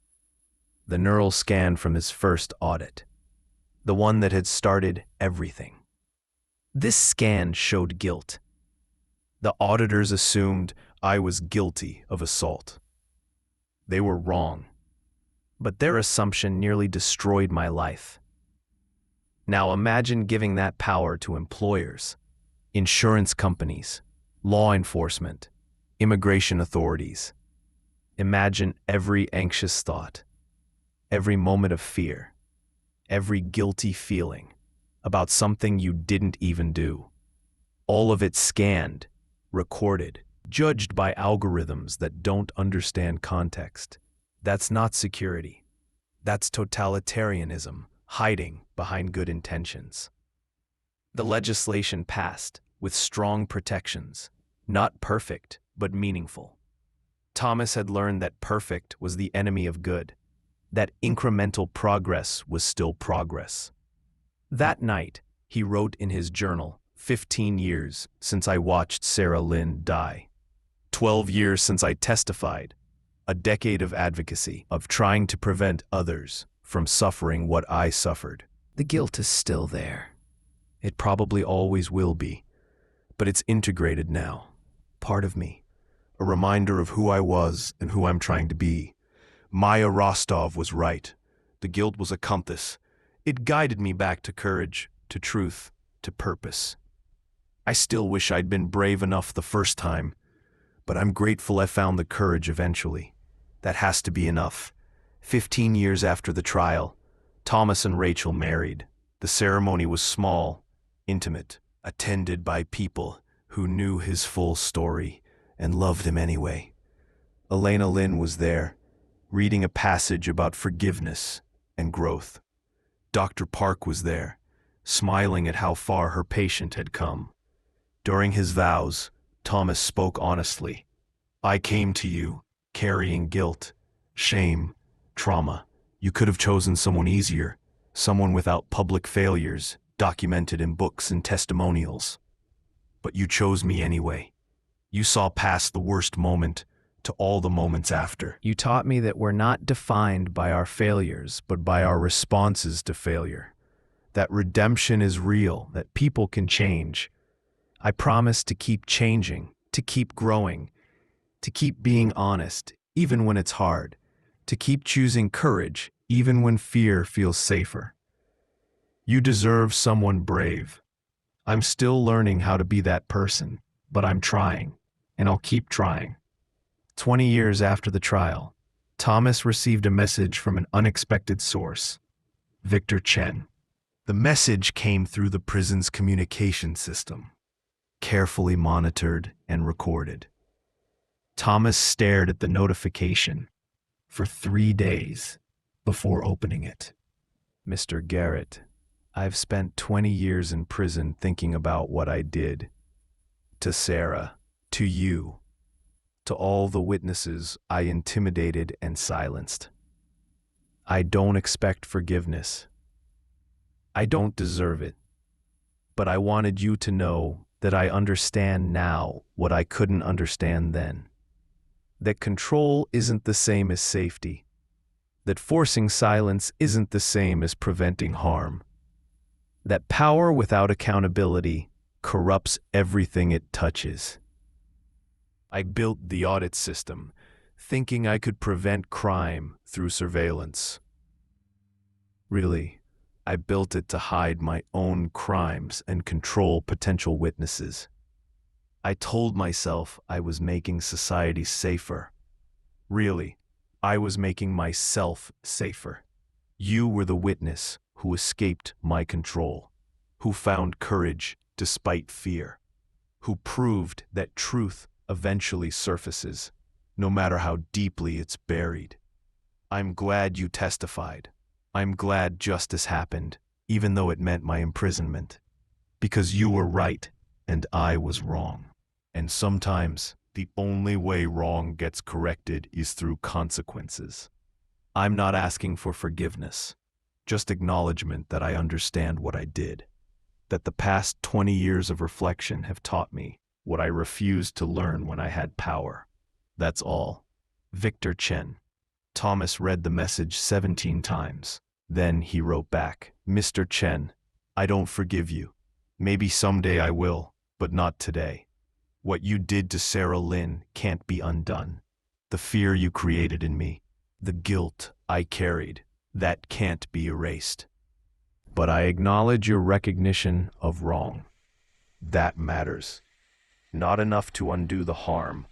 Speaker 1: The neural scan from his first audit. The one that had started everything. This scan showed guilt. The auditors assumed I was guilty of assault. They were wrong. But their assumption nearly destroyed my life. Now imagine giving that power to employers, insurance companies, law enforcement, immigration authorities. Imagine every anxious thought, every moment of fear, every guilty feeling about something you didn't even do. All of it scanned, recorded, judged by algorithms that don't understand context. That's not security. That's totalitarianism, hiding behind good intentions. The legislation passed with strong protections, not perfect, but meaningful. Thomas had learned that perfect was the enemy of good, that incremental progress was still progress. That night, he wrote in his journal, 15 years since I watched Sarah Lynn die. 12 years since I testified. A decade of advocacy, of trying to prevent others from suffering what I suffered. The guilt is still there. It probably always will be, but it's integrated now. Part of me. A reminder of who I was and who I'm trying to be. Maya Rostov was right. The guilt was a compass. It guided me back to courage, to truth, to purpose. I still wish I'd been brave enough the first time, but I'm grateful I found the courage eventually. That has to be enough. 15 years after the trial, Thomas and Rachel married. The ceremony was small, intimate, attended by people who knew his full story and loved him anyway. Elena Lynn was there, reading a passage about forgiveness and growth. Dr. Park was there, smiling at how far her patient had come. During his vows, Thomas spoke honestly. I came to you, carrying guilt, shame, trauma. You could have chosen someone easier, someone without public failures, documented in books and testimonials. But you chose me anyway. You saw past the worst moment to all the moments after. You taught me that we're not defined by our failures, but by our responses to failure. That redemption is real, that people can change. I promise to keep changing, to keep growing, to keep being honest, even when it's hard, to keep choosing courage, even when fear feels safer. You deserve someone brave. I'm still learning how to be that person, but I'm trying, and I'll keep trying. 20 years after the trial, Thomas received a message from an unexpected source, Victor Chen. The message came through the prison's communication system, carefully monitored and recorded. Thomas stared at the notification for 3 days before opening it. Mr. Garrett, I've spent 20 years in prison thinking about what I did. To Sarah, to you, to all the witnesses I intimidated and silenced. I don't expect forgiveness. I don't deserve it. But I wanted you to know that I understand now what I couldn't understand then. That control isn't the same as safety. That forcing silence isn't the same as preventing harm. That power without accountability corrupts everything it touches. I built the audit system, thinking I could prevent crime through surveillance. Really, I built it to hide my own crimes and control potential witnesses. I told myself I was making society safer. Really, I was making myself safer. You were the witness who escaped my control, who found courage despite fear, who proved that truth eventually surfaces, no matter how deeply it's buried. I'm glad you testified. I'm glad justice happened, even though it meant my imprisonment. Because you were right and I was wrong. And sometimes The only way wrong gets corrected is through consequences. I'm not asking for forgiveness, just acknowledgement that I understand what I did, that the past 20 years of reflection have taught me what I refused to learn when I had power. That's all. Victor Chen. Thomas read the message 17 times. Then he wrote back, Mr. Chen, I don't forgive you. Maybe someday I will, but not today. What you did to Sarah Lynn can't be undone. The fear you created in me, the guilt I carried, that can't be erased. But I acknowledge your recognition of wrong. That matters. Not enough to undo the harm,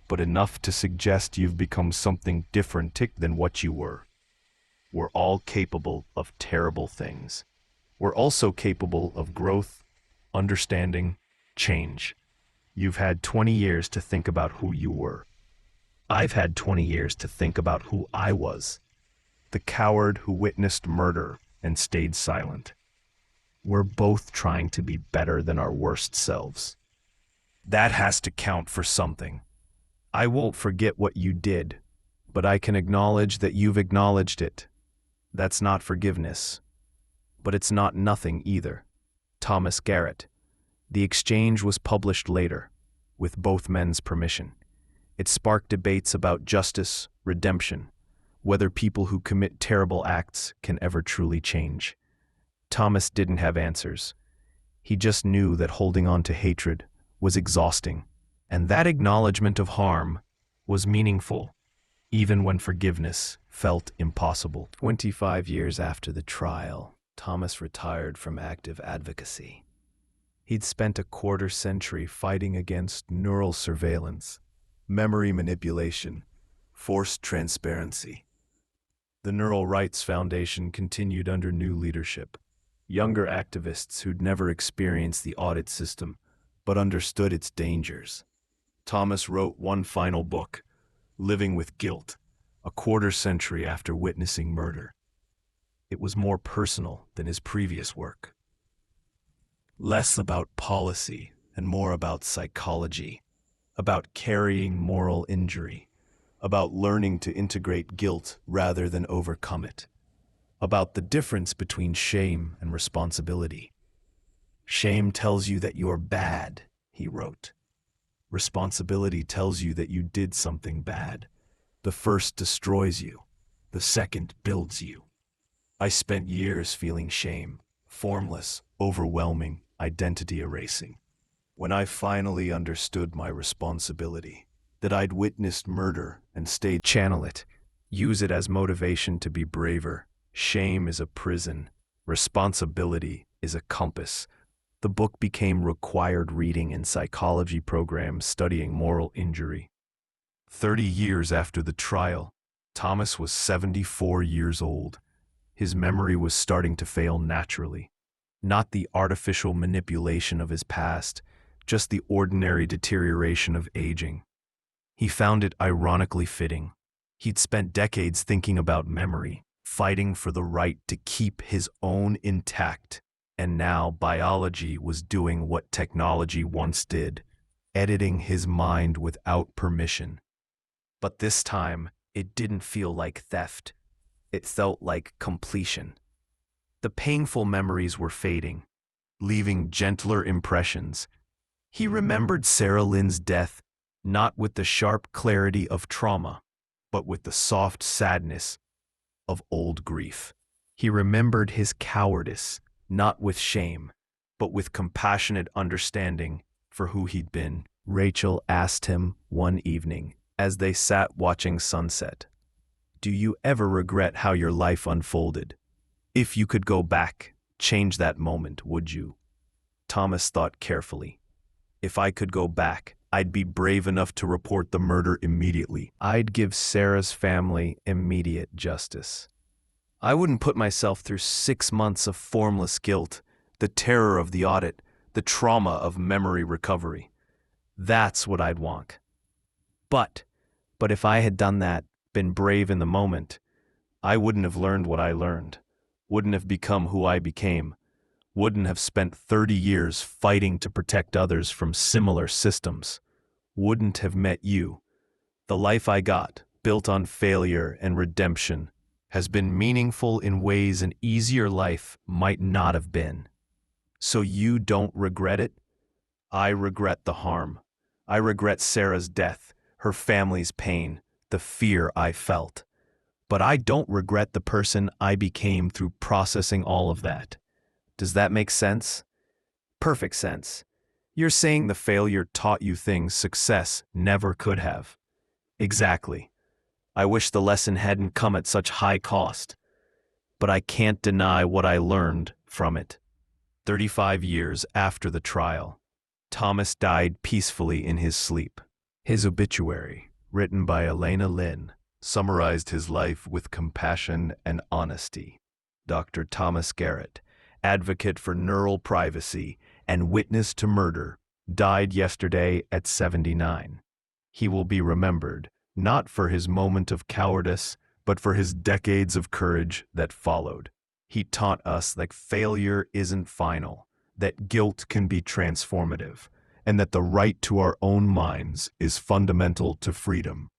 Speaker 1: but enough to suggest you've become something different than what you were. We're all capable of terrible things. We're also capable of growth, understanding, change. You've had 20 years to think about who you were. I've had 20 years to think about who I was. The coward who witnessed murder and stayed silent. We're both trying to be better than our worst selves. That has to count for something. I won't forget what you did, but I can acknowledge that you've acknowledged it. That's not forgiveness, but it's not nothing either. Thomas Garrett. The exchange was published later, with both men's permission. It sparked debates about justice, redemption, whether people who commit terrible acts can ever truly change. Thomas didn't have answers. He just knew that holding on to hatred was exhausting, and that acknowledgement of harm was meaningful, even when forgiveness felt impossible. 25 years after the trial, Thomas retired from active advocacy. He'd spent a quarter century fighting against neural surveillance, memory manipulation, forced transparency. The Neural Rights Foundation continued under new leadership. Younger activists who'd never experienced the audit system but understood its dangers. Thomas wrote one final book, Living with Guilt, a quarter century after witnessing murder. It was more personal than his previous work. Less about policy and more about psychology, about carrying moral injury, about learning to integrate guilt rather than overcome it, about the difference between shame and responsibility. Shame tells you that you're bad, he wrote. Responsibility tells you that you did something bad. The first destroys you, the second builds you. I spent years feeling shame, formless, overwhelming, identity erasing. When I finally understood my responsibility, that I'd witnessed murder and stayed, channel it, use it as motivation to be braver. Shame is a prison, responsibility is a compass. The book became required reading in psychology programs studying moral injury. 30 years after the trial, Thomas was 74 years old. His memory was starting to fail naturally. Not the artificial manipulation of his past, just the ordinary deterioration of aging. He found it ironically fitting. He'd spent decades thinking about memory, fighting for the right to keep his own intact. And now biology was doing what technology once did, editing his mind without permission. But this time, it didn't feel like theft. It felt like completion. The painful memories were fading, leaving gentler impressions. He remembered Sarah Lynn's death, not with the sharp clarity of trauma, but with the soft sadness of old grief. He remembered his cowardice, not with shame, but with compassionate understanding for who he'd been. Rachel asked him one evening, as they sat watching sunset, "Do you ever regret how your life unfolded? If you could go back, change that moment, would you?" Thomas thought carefully. "If I could go back, I'd be brave enough to report the murder immediately. I'd give Sarah's family immediate justice. I wouldn't put myself through 6 months of formless guilt, the terror of the audit, the trauma of memory recovery. That's what I'd want. But if I had done that, been brave in the moment, I wouldn't have learned what I learned, wouldn't have become who I became, wouldn't have spent 30 years fighting to protect others from similar systems, wouldn't have met you. The life I got, built on failure and redemption, has been meaningful in ways an easier life might not have been. So you don't regret it? I regret the harm. I regret Sarah's death, her family's pain, the fear I felt. But I don't regret the person I became through processing all of that. Does that make sense? Perfect sense. You're saying the failure taught you things success never could have. Exactly. I wish the lesson hadn't come at such high cost. But I can't deny what I learned from it. 35 years after the trial, Thomas died peacefully in his sleep. His obituary, written by Elena Lynn, summarized his life with compassion and honesty. Dr. Thomas Garrett, advocate for neural privacy and witness to murder, died yesterday at 79. He will be remembered, not for his moment of cowardice, but for his decades of courage that followed. He taught us that failure isn't final, that guilt can be transformative, and that the right to our own minds is fundamental to freedom.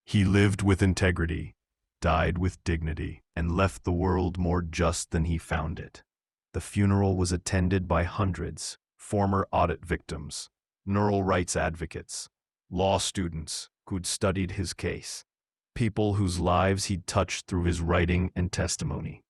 Speaker 1: He lived with integrity, died with dignity, and left the world more just than he found it. The funeral was attended by hundreds, former audit victims, neural rights advocates, law students who'd studied his case, people whose lives he'd touched through his writing and testimony.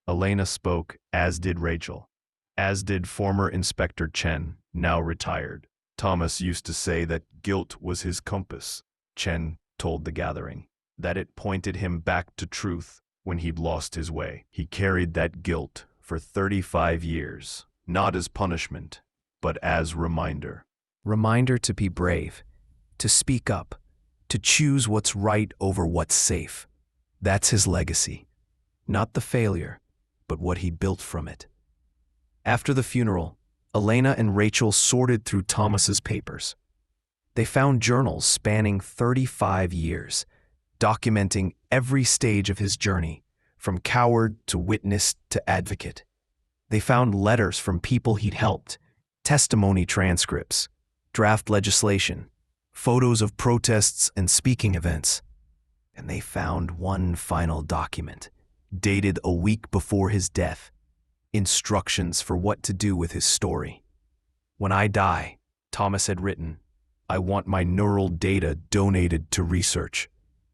Speaker 1: Elena spoke, as did Rachel, as did former Inspector Chen, now retired. Thomas used to say that guilt was his compass, Chen told the gathering, that it pointed him back to truth when he'd lost his way. He carried that guilt for 35 years, not as punishment, but as reminder. Reminder to be brave, to speak up, to choose what's right over what's safe. That's his legacy. Not the failure, but what he built from it. After the funeral, Elena and Rachel sorted through Thomas's papers. They found journals spanning 35 years, documenting every stage of his journey, from coward to witness to advocate. They found letters from people he'd helped, testimony transcripts, draft legislation, photos of protests and speaking events. And they found one final document, dated a week before his death, instructions for what to do with his story. "When I die," Thomas had written, "I want my neural data donated to research.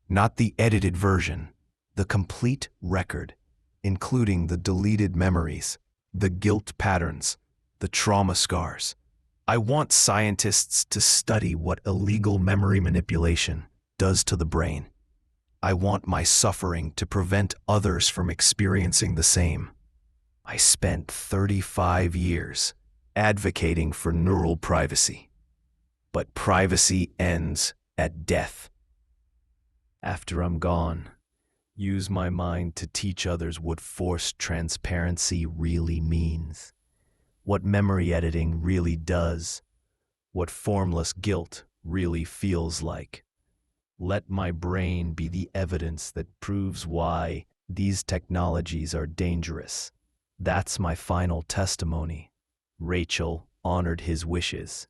Speaker 1: Not the edited version, the complete record, including the deleted memories, the guilt patterns, the trauma scars. I want scientists to study what illegal memory manipulation does to the brain. I want my suffering to prevent others from experiencing the same." I spent 35 years advocating for neural privacy. But privacy ends at death. After I'm gone, use my mind to teach others what forced transparency really means, what memory editing really does, what formless guilt really feels like. Let my brain be the evidence that proves why these technologies are dangerous. That's my final testimony. Rachel honored his wishes.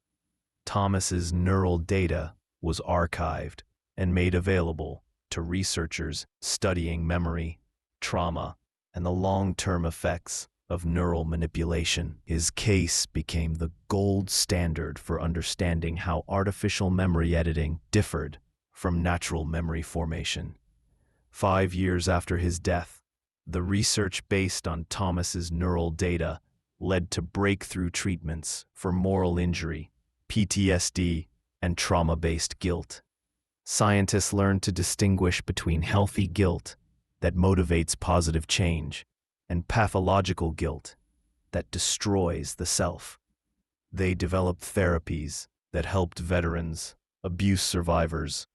Speaker 1: Thomas's neural data was archived and made available to researchers studying memory, trauma, and the long-term effects of neural manipulation. His case became the gold standard for understanding how artificial memory editing differed from natural memory formation. 5 years after his death, the research based on Thomas's neural data led to breakthrough treatments for moral injury, PTSD, and trauma-based guilt. Scientists learned to distinguish between healthy guilt that motivates positive change and pathological guilt that destroys the self. They developed therapies that helped veterans, abuse survivors,